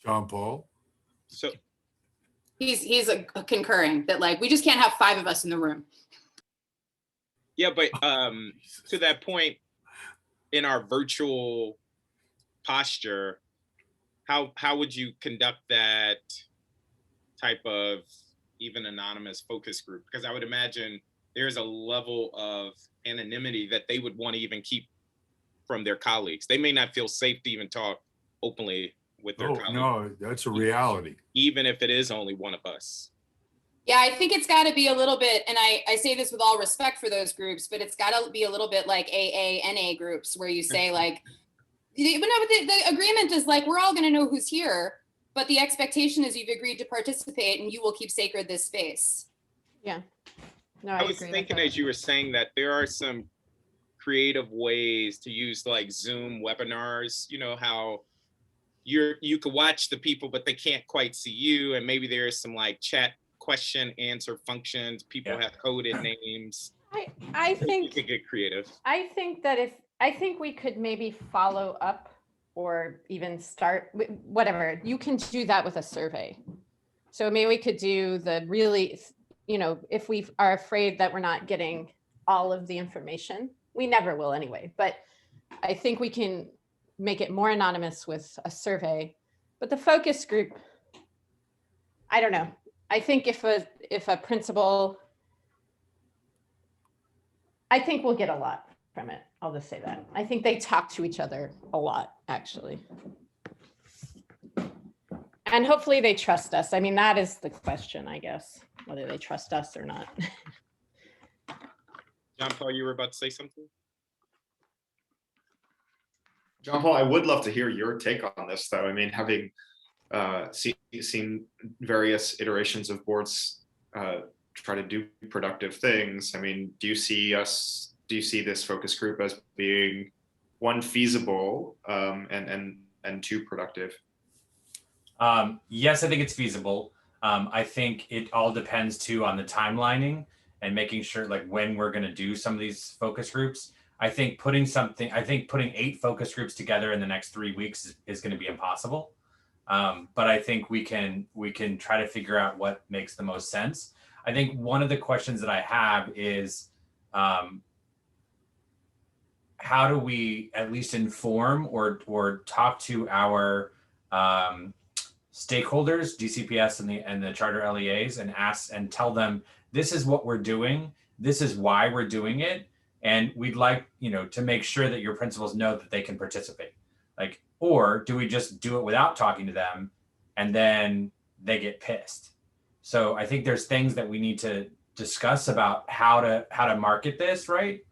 John Paul? So he's concurring that, like, we just can't have 5 of us in the room. Yeah, but to that point, in our virtual posture, how would you conduct that type of even anonymous focus group? Because I would imagine there's a level of anonymity that they would want to even keep from their colleagues. They may not feel safe to even talk openly with their colleagues. No, that's a reality. Even if it is only one of us. Yeah, I think it's got to be a little bit, and I say this with all respect for those groups, but it's got to be a little bit like AA, NA groups, where you say, like, but the agreement is, like, we're all going to know who's here, but the expectation is you've agreed to participate and you will keep sacred this space. Yeah. No, I was thinking as you were saying that there are some creative ways to use, like, Zoom webinars, you know, how you could watch the people, but they can't quite see you. And maybe there's some, like, chat question answer functions. People have coded names. I think you could get creative. I think that I think we could maybe follow up or even start whatever. You can do that with a survey. So maybe we could do the really, you know, if we are afraid that we're not getting all of the information, we never will anyway, but I think we can make it more anonymous with a survey. But the focus group, I don't know. I think if a principal, I think we'll get a lot from it. I'll just say that. I think they talk to each other a lot, actually. And And hopefully they trust us. I mean, that is the question, I guess, whether they trust us or not. John Paul, you were about to say something? John Paul, I would love to hear your take on this, though. I mean, having seen various iterations of boards try to do productive things, I mean, do you see this focus group as being, one, feasible, and two, productive? Yes, I think it's feasible. I think it all depends too on the timelining and making sure like when we're going to do some of these focus groups. I think putting 8 focus groups together in the next 3 weeks is going to be impossible. But I think we can try to figure out what makes the most sense. I think one of the questions that I have is, how do we at least inform or talk to our stakeholders, DCPS and the charter LEAs, and ask and tell them, this is what we're doing, this is why we're doing it, and we'd like, to make sure that your principals know that they can participate. Like, or do we just do it without talking to them and then they get pissed? So I think there's things that we need to discuss about how to market this, right?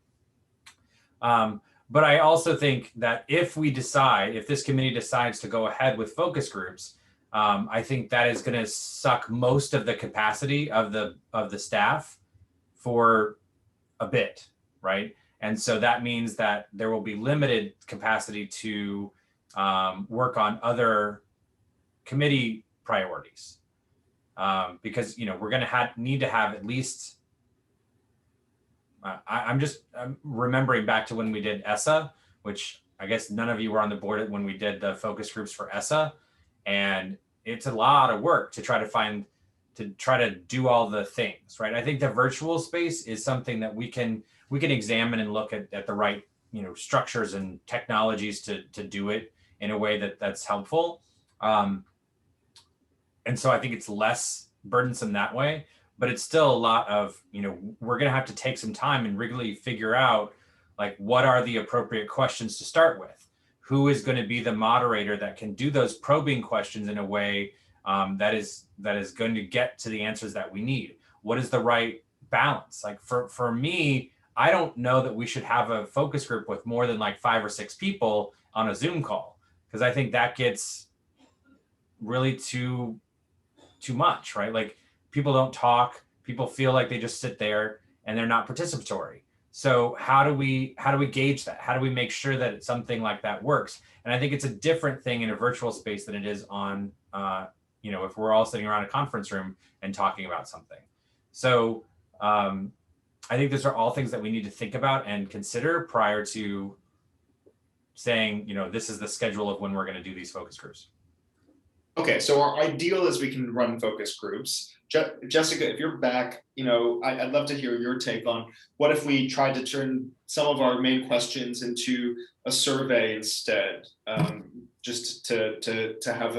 But I also think that if this committee decides to go ahead with focus groups, I think that is going to suck most of the capacity of the staff for a bit, right? And so that means that there will be limited capacity to work on other committee priorities, because we're going to need to have at least. I'm remembering back to when we did ESSA, which I guess none of you were on the board when we did the focus groups for ESSA, and it's a lot of work to try to do all the things, right? I think the virtual space is something that we can examine and look at the right structures and technologies to do it in a way that's helpful, and so I think it's less burdensome that way. But it's still a lot of, we're going to have to take some time and really figure out, like, what are the appropriate questions to start with? Who is going to be the moderator that can do those probing questions in a way that is going to get to the answers that we need? What is the right balance? Like for me, I don't know that we should have a focus group with more than like 5 or 6 people on a Zoom call, because I think that gets really too much, right? Like, people don't talk, people feel like they just sit there and they're not participatory. So how do we gauge that? How do we make sure that something like that works? And I think it's a different thing in a virtual space than it is on, if we're all sitting around a conference room and talking about something. So I think those are all things that we need to think about and consider prior to saying, this is the schedule of when we're going to do these focus groups. Okay, so our ideal is we can run focus groups. Jessica, if you're back, I'd love to hear your take on what if we tried to turn some of our main questions into a survey instead, just to have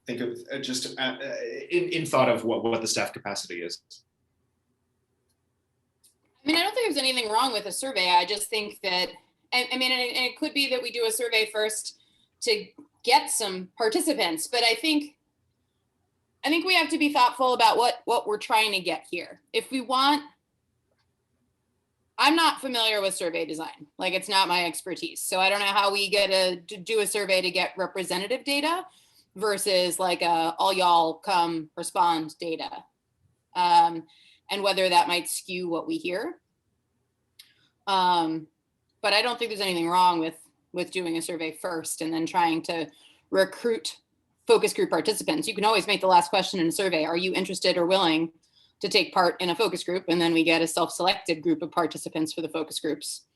think of just in thought of what the staff capacity is. I mean, I don't think there's anything wrong with a survey. I just think that, and it could be that we do a survey first to get some participants, but I think we have to be thoughtful about what we're trying to get here. If we want, I'm not familiar with survey design, like it's not my expertise. So I don't know how we get to do a survey to get representative data versus like all y'all come respond data, and whether that might skew what we hear. But I don't think there's anything wrong with doing a survey first and then trying to recruit focus group participants. You can always make the last question in a survey, are you interested or willing to take part in a focus group? And then we get a self-selected group of participants for the focus groups.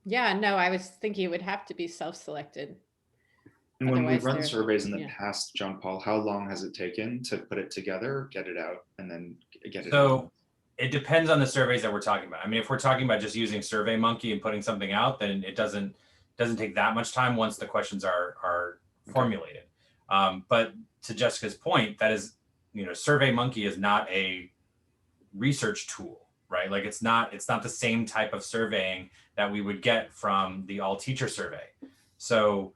Yeah, no, I was thinking it would have to be self-selected. And when we've run Otherwise surveys in the past, John Paul, how long has it taken to put it together, get it out, and then get it So it depends on the surveys that we're talking about. I mean, if we're talking about just using SurveyMonkey and putting something out, then it doesn't take that much time once the questions are formulated. But to Jessica's point, that is, SurveyMonkey is not a research tool, right? Like it's not the same type of surveying that we would get from the all teacher survey. So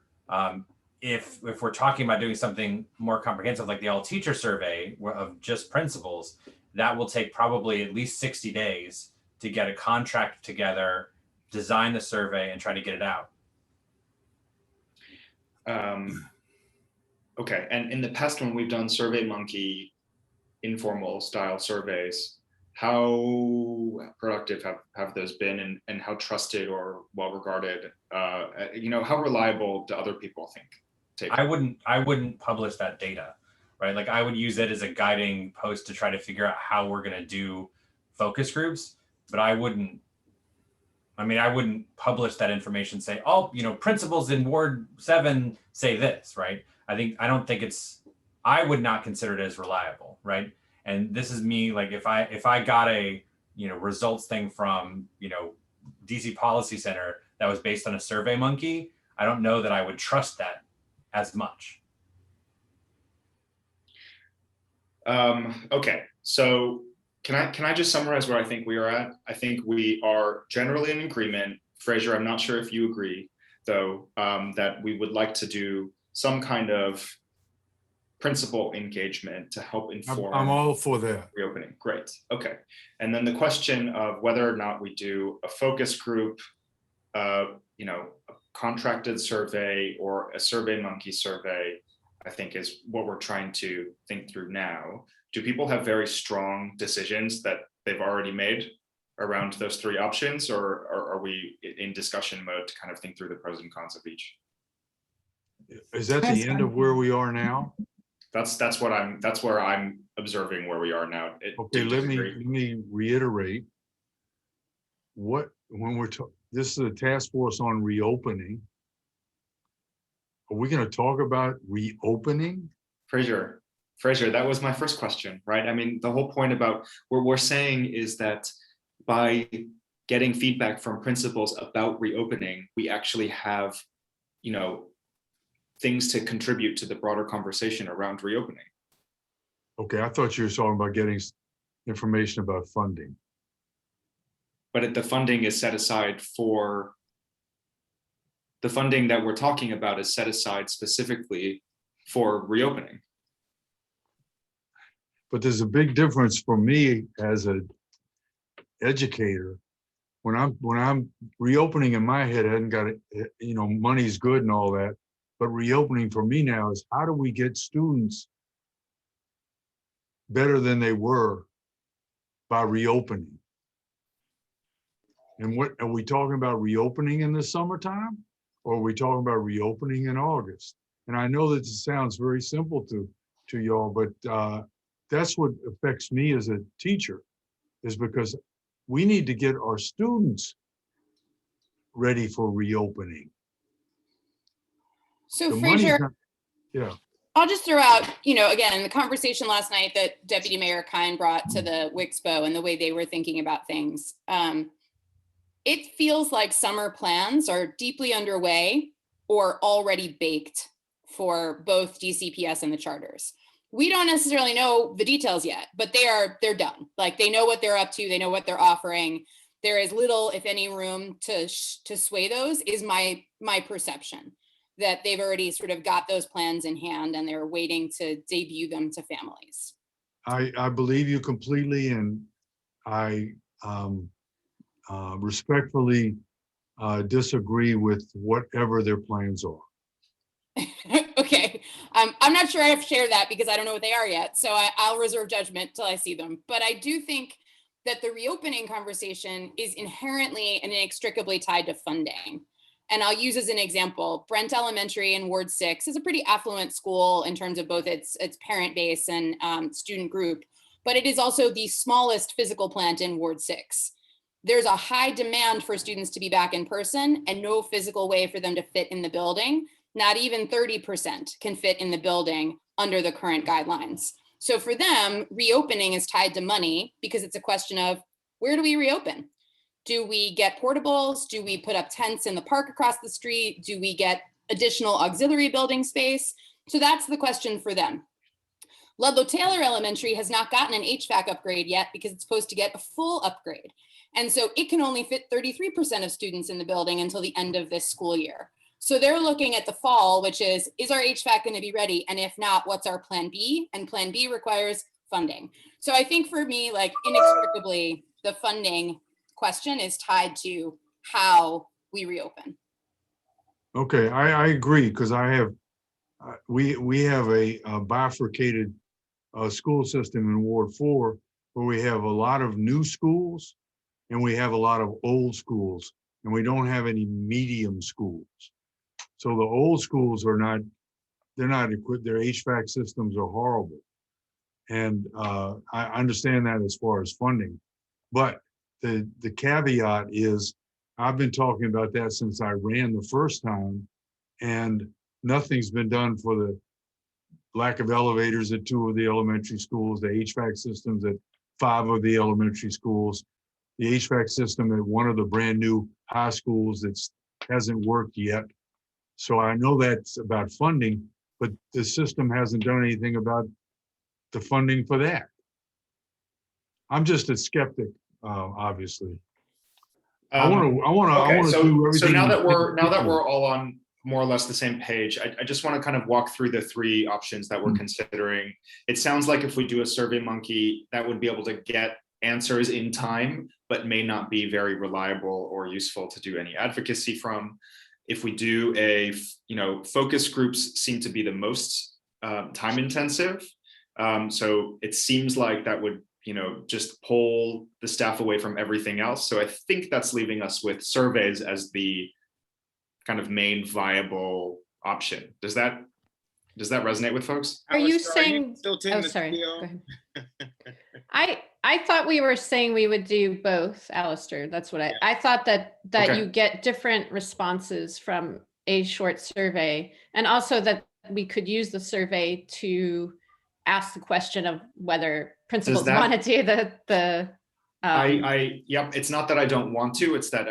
if we're talking about doing something more comprehensive, like the all teacher survey of just principals, that will take probably at least 60 days to get a contract together, design the survey, and try to get it out. Okay, and in the past when we've done SurveyMonkey informal style surveys, how productive have those been, and how trusted or well regarded, how reliable do other people think? I wouldn't publish that data, right? Like I would use it as a guiding post to try to figure out how we're going to do focus groups, but I wouldn't publish that information, say, oh, principals in Ward 7 say this, right? I would not consider it as reliable, right? And this is me, like if I got a, results thing from, DC Policy Center that was based on a SurveyMonkey, I don't know that I would trust that as much. Okay, so can I just summarize where I think we are at? I think we are generally in agreement. Fraser, I'm not sure if you agree, though, that we would like to do some kind of principal engagement to help inform. I'm all for that. Reopening. Great. Okay. And then the question of whether or not we do a focus group, a contracted survey or a SurveyMonkey survey, I think is what we're trying to think through now. Do people have very strong decisions that they've already made around those three options, or are we in discussion mode to kind of think through the pros and cons of each? Is that the end of where we are now? That's where I'm observing where we are now. Okay, let me reiterate this is a task force on reopening. Are we going to talk about reopening? Fraser, that was my first question, right? I mean, the whole point about what we're saying is that by getting feedback from principals about reopening, we actually have, things to contribute to the broader conversation around reopening. Okay, I thought you were talking about getting information about funding. But the funding is set aside for, the funding that we're talking about is set aside specifically for reopening. But there's a big difference for me as an educator. When I'm reopening in my head, I hadn't got it, money's good and all that. But reopening for me now is how do we get students better than they were by reopening? And what are we talking about, reopening in the summertime, or are we talking about reopening in August? And I know that this sounds very simple to y'all, but that's what affects me as a teacher, is because we need to get our students ready for reopening. So Fraser, yeah. I'll just throw out, again, the conversation last night that Deputy Mayor Kine brought to the WIXPO and the way they were thinking about things. It feels like summer plans are deeply underway or already baked for both DCPS and the charters. We don't necessarily know the details yet, but they're done. Like they know what they're up to, they know what they're offering. There is little, if any, room to sway those, is my perception. That they've already sort of got those plans in hand and they're waiting to debut them to families. I believe you completely, and I respectfully disagree with whatever their plans are. Okay, I'm not sure I have to share that because I don't know what they are yet, so I'll reserve judgment till I see them. But I do think that the reopening conversation is inherently and inextricably tied to funding. And I'll use as an example, Brent Elementary in Ward 6 is a pretty affluent school in terms of both its parent base and student group, but it is also the smallest physical plant in Ward 6. There's a high demand for students to be back in person and no physical way for them to fit in the building. Not even 30% can fit in the building under the current guidelines. So for them, reopening is tied to money because it's a question of where do we reopen? Do we get portables? Do we put up tents in the park across the street? Do we get additional auxiliary building space? So that's the question for them. Ludlow Taylor Elementary has not gotten an HVAC upgrade yet because it's supposed to get a full upgrade. And so it can only fit 33% of students in the building until the end of this school year. So they're looking at the fall, which is our HVAC going to be ready? And if not, what's our plan B? And plan B requires funding. So I think for me, like inextricably, the funding question is tied to how we reopen. Okay, I agree, because I have, we have a bifurcated school system in Ward 4, where we have a lot of new schools and we have a lot of old schools, and we don't have any medium schools. So the old schools are not, they're not equipped, their HVAC systems are horrible. And I understand that as far as funding, but the caveat is, I've been talking about that since I ran the first time, and nothing's been done for the lack of elevators at 2 of the elementary schools, the HVAC systems at 5 of the elementary schools, the HVAC system at 1 of the brand new high schools that hasn't worked yet. So I know that's about funding, but the system hasn't done anything about the funding for that. I'm just a skeptic, obviously. I want to do everything. So now that we're all on more or less the same page, I just want to kind of walk through the 3 options that we're considering. It sounds like if we do a Survey Monkey, that would be able to get answers in time, but may not be very reliable or useful to do any advocacy from. If we do a, focus groups seem to be the most time intensive. So it seems like that would, just pull the staff away from everything else. So I think that's leaving us with surveys as the kind of main viable option. Does that resonate with folks? Are you saying? Still Oh, sorry. Go ahead. I thought we were saying we would do both, Alistair. That's what I thought that Okay. you get different responses from a short survey, and also that we could use the survey to ask the question of whether principals want to do the Yep. It's not that I don't want to, it's that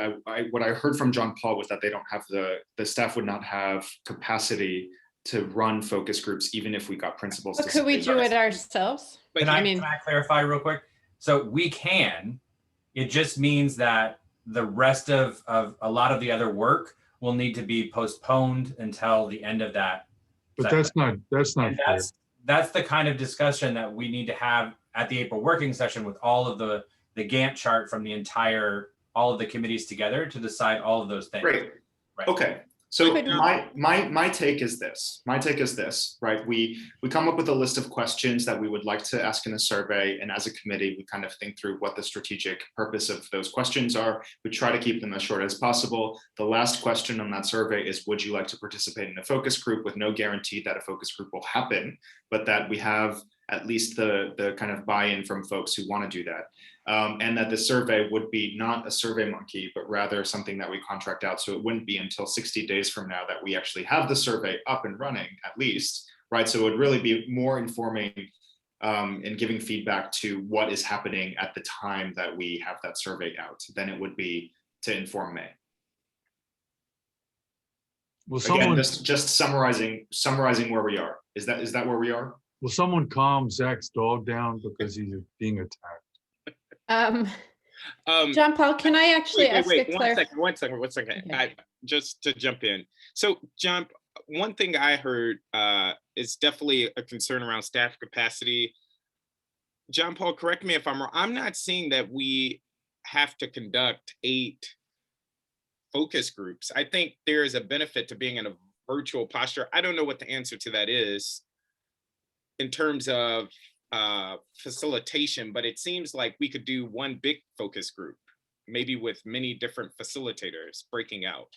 what I heard from John Paul was that they don't have the staff would not have capacity to run focus groups, even if we got principals. But could we do it ourselves? But Can I clarify real quick? So we can, it just means that the rest of a lot of the other work will need to be postponed until the end of that. But that's not fair. That's the kind of discussion that we need to have at the April working session with all of the Gantt chart from all of the committees together to decide all of those things. Great. Right. Okay. So Could- my take is this. Right? We come up with a list of questions that we would like to ask in a survey, and as a committee, we kind of think through what the strategic purpose of those questions are. We try to keep them as short as possible. The last question on that survey is, would you like to participate in a focus group, with no guarantee that a focus group will happen, but that we have at least the kind of buy-in from folks who want to do that. And that the survey would be not a Survey Monkey, but rather something that we contract out. So it wouldn't be until 60 days from now that we actually have the survey up and running, at least, right? So it would really be more informing and giving feedback to what is happening at the time that we have that survey out than it would be to inform May. Will Again, someone, just summarizing where we are. Is that where we are? will someone calm Zach's dog down because he's being attacked? John Paul, can I actually ask a clarification? One second. Okay. Just to jump in. So, John, one thing I heard is definitely a concern around staff capacity. John Paul, correct me if I'm wrong. I'm not seeing that we have to conduct 8 focus groups. I think there is a benefit to being in a virtual posture. I don't know what the answer to that is in terms of facilitation, but it seems like we could do one big focus group, maybe with many different facilitators breaking out.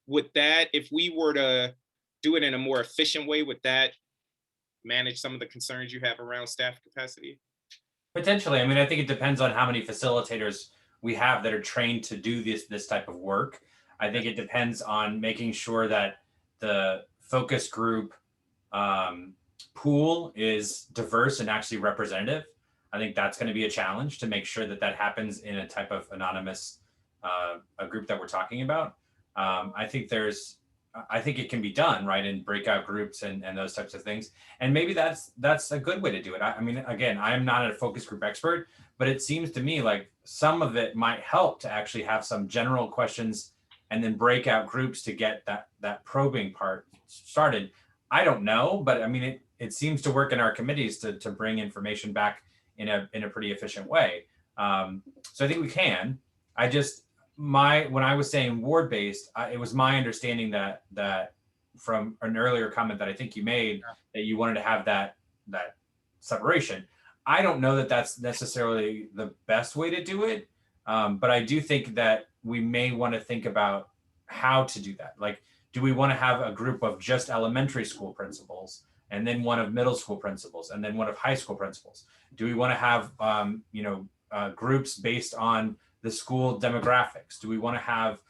Would that, if we were to do it in a more efficient way, would that manage some of the concerns you have around staff capacity? Potentially. I mean, I think it depends on how many facilitators we have that are trained to do this type of work. I think it depends on making sure that the focus group pool is diverse and actually representative. I think that's going to be a challenge to make sure that happens in a type of anonymous a group that we're talking about. I think it can be done right in breakout groups and those types of things. And maybe that's a good way to do it. I mean, again, I am not a focus group expert, but it seems to me like some of it might help to actually have some general questions and then break out groups to get that probing part started. I don't know, but I mean, it seems to work in our committees to bring information back in a pretty efficient way. So I think we can. When I was saying ward-based, it was my understanding that from an earlier comment that I think you made, that you wanted to have that separation. I don't know that that's necessarily the best way to do it, but I do think that we may want to think about how to do that. Like, do we want to have a group of just elementary school principals, and then one of middle school principals, and then one of high school principals? Do we want to have groups based on the school demographics? Do we want to have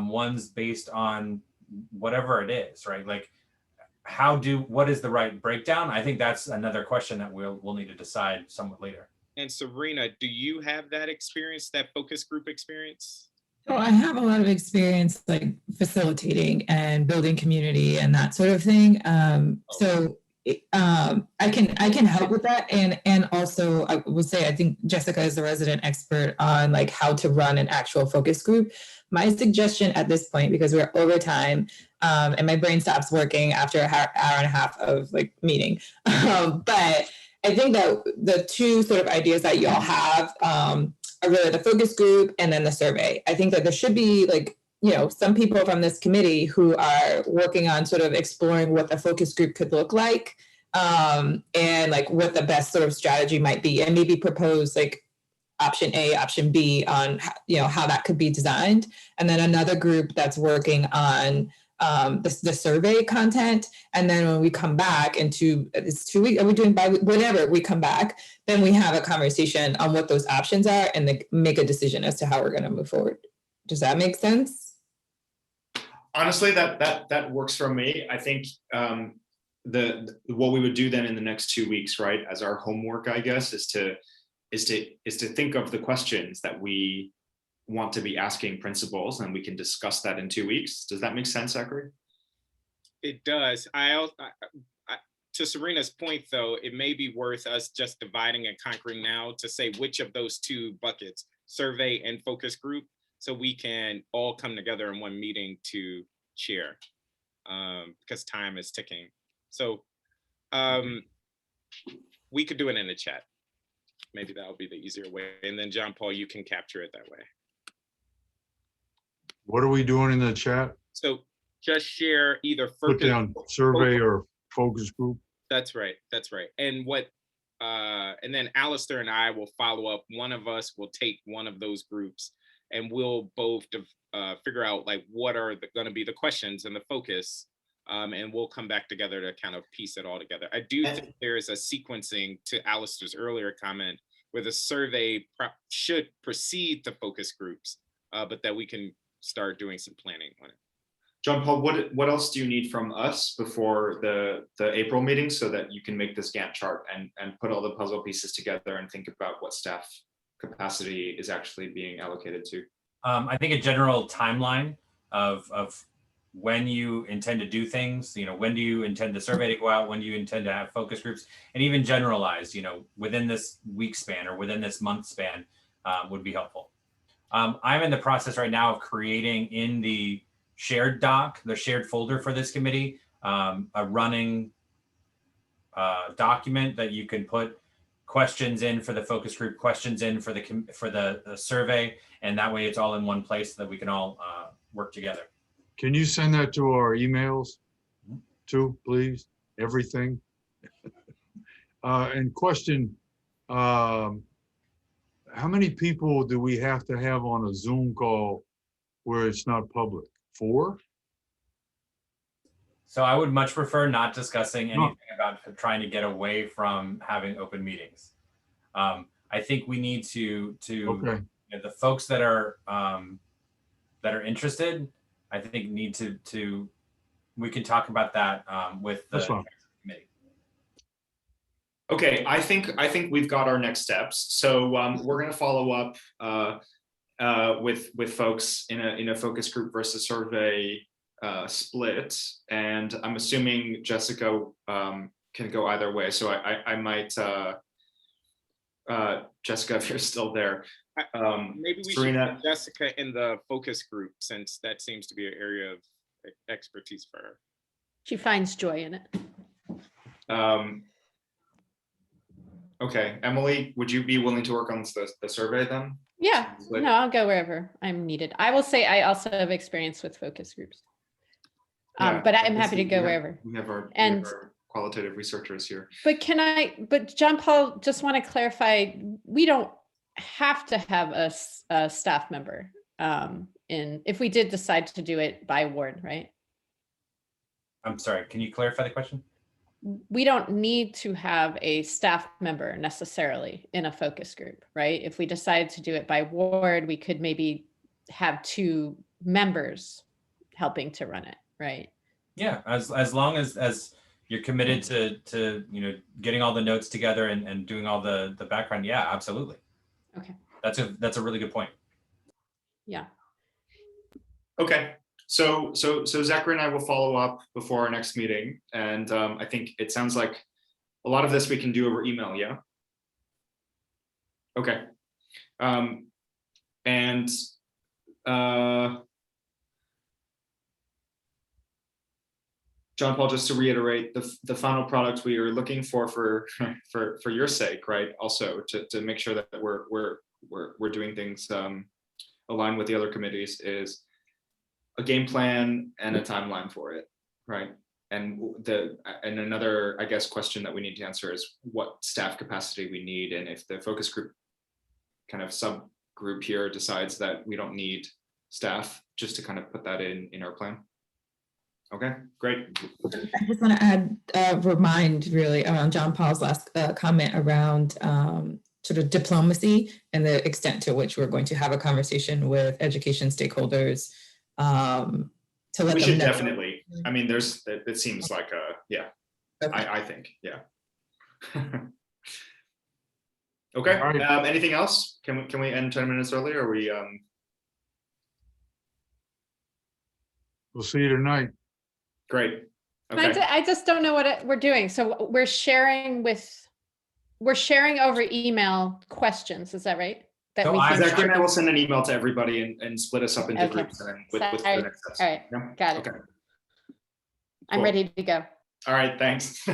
ones based on whatever it is, right? Like, what is the right breakdown? I think that's another question that we'll need to decide somewhat later. And Serena, do you have that experience, that focus group experience? So I have a lot of experience like facilitating and building community and that sort of thing. So I can help with that, and also I would say I think Jessica is the resident expert on like how to run an actual focus group. My suggestion at this point, because we're over time, and my brain stops working after an hour and a half of like meeting, but I think that the two sort of ideas that y'all have are really the focus group and then the survey. I think that there should be like, some people from this committee who are working on sort of exploring what the focus group could look like, and like what the best sort of strategy might be, and maybe propose like option A, option B on how that could be designed. And then another group that's working on the survey content. And then when we come back it's 2 weeks, are we doing whenever we come back, then we have a conversation on what those options are and then make a decision as to how we're going to move forward. Does that make sense? Honestly, that works for me. I think what we would do then in the next 2 weeks, right, as our homework, I guess, is to think of the questions that we want to be asking principals, and we can discuss that in 2 weeks. Does that make sense, Zachary? It does. To Serena's point, though, it may be worth us just dividing and conquering now to say which of those two buckets, survey and focus group, so we can all come together in one meeting to share, because time is ticking. So we could do it in the chat. Maybe that'll be the easier way. And then John Paul, you can capture it that way. What are we doing in the chat? So just share either Put down survey or focus group. That's right. And and then Alistair and I will follow up. One of us will take one of those groups, and we'll both figure out like what are going to be the questions and the focus, and we'll come back together to kind of piece it all together. I do think there is a sequencing to Alistair's earlier comment where the survey should precede the focus groups, but that we can start doing some planning on it. John Paul, what else do you need from us before the April meeting so that you can make this Gantt chart and put all the puzzle pieces together and think about what staff capacity is actually being allocated to? I think a general timeline of when you intend to do things, when do you intend the survey to go out, when do you intend to have focus groups, and even generalized, within this week span or within this month span would be helpful. I'm in the process right now of creating in the shared doc, the shared folder for this committee, a running document that you can put questions in for the focus group, questions in for the survey, and that way it's all in one place so that we can all work together. Can you send that to our emails too, please? Everything. And question, how many people do we have to have on a Zoom call where it's not public? 4? So I would much prefer not discussing anything about trying to get away from having open meetings. I think we need to okay. The folks that are interested, I think need to we can talk about that with the committee. Okay, I think we've got our next steps. So we're going to follow up with folks in a focus group versus survey split, and I'm assuming Jessica can go either way. So I might, Jessica, if you're still there, Maybe we Serena, should put Jessica in the focus group, since that seems to be an area of expertise for her. She finds joy in it. Okay, Emily, would you be willing to work on the survey then? Yeah, Like- no, I'll go wherever I'm needed. I will say I also have experience with focus groups. Yeah, But I'm let's happy to see, go we have- wherever. We have our And- qualitative researchers here. But John Paul, just want to clarify, we don't have to have a staff member if we did decide to do it by ward, right? I'm sorry, can you clarify the question? We don't need to have a staff member necessarily in a focus group, right? If we decide to do it by ward, we could maybe have 2 members helping to run it, right? Yeah, as long as you're committed to getting all the notes together and doing all the background, yeah, absolutely. Okay. That's a really good point. Yeah. Okay, so Zachary and I will follow up before our next meeting, and I think it sounds like a lot of this we can do over email. Yeah. Okay. And John Paul, just to reiterate, the final product we are looking for your sake, right? Also to make sure that we're doing things aligned with the other committees, is a game plan and a timeline for it, right? And another, I guess, question that we need to answer is what staff capacity we need, and if the focus group kind of subgroup here decides that we don't need staff, just to kind of put that in our plan. Okay, great. I just want to add, remind really around John Paul's last comment around sort of diplomacy and the extent to which we're going to have a conversation with education stakeholders to let We them should know. definitely, I mean, it seems like yeah, Okay. I think, yeah. Okay, All right. anything else? Can we end 10 minutes early, or we, We'll see you tonight. great. Okay, I just don't know what we're doing. So we're sharing over email questions. Is that right? That So we I- think Zachary should and I be- will send an email to everybody and split us up into Okay. groups, and then with the Sorry. next steps. All right, Yeah? got it. Okay. I'm Cool. ready to go. All right, thanks.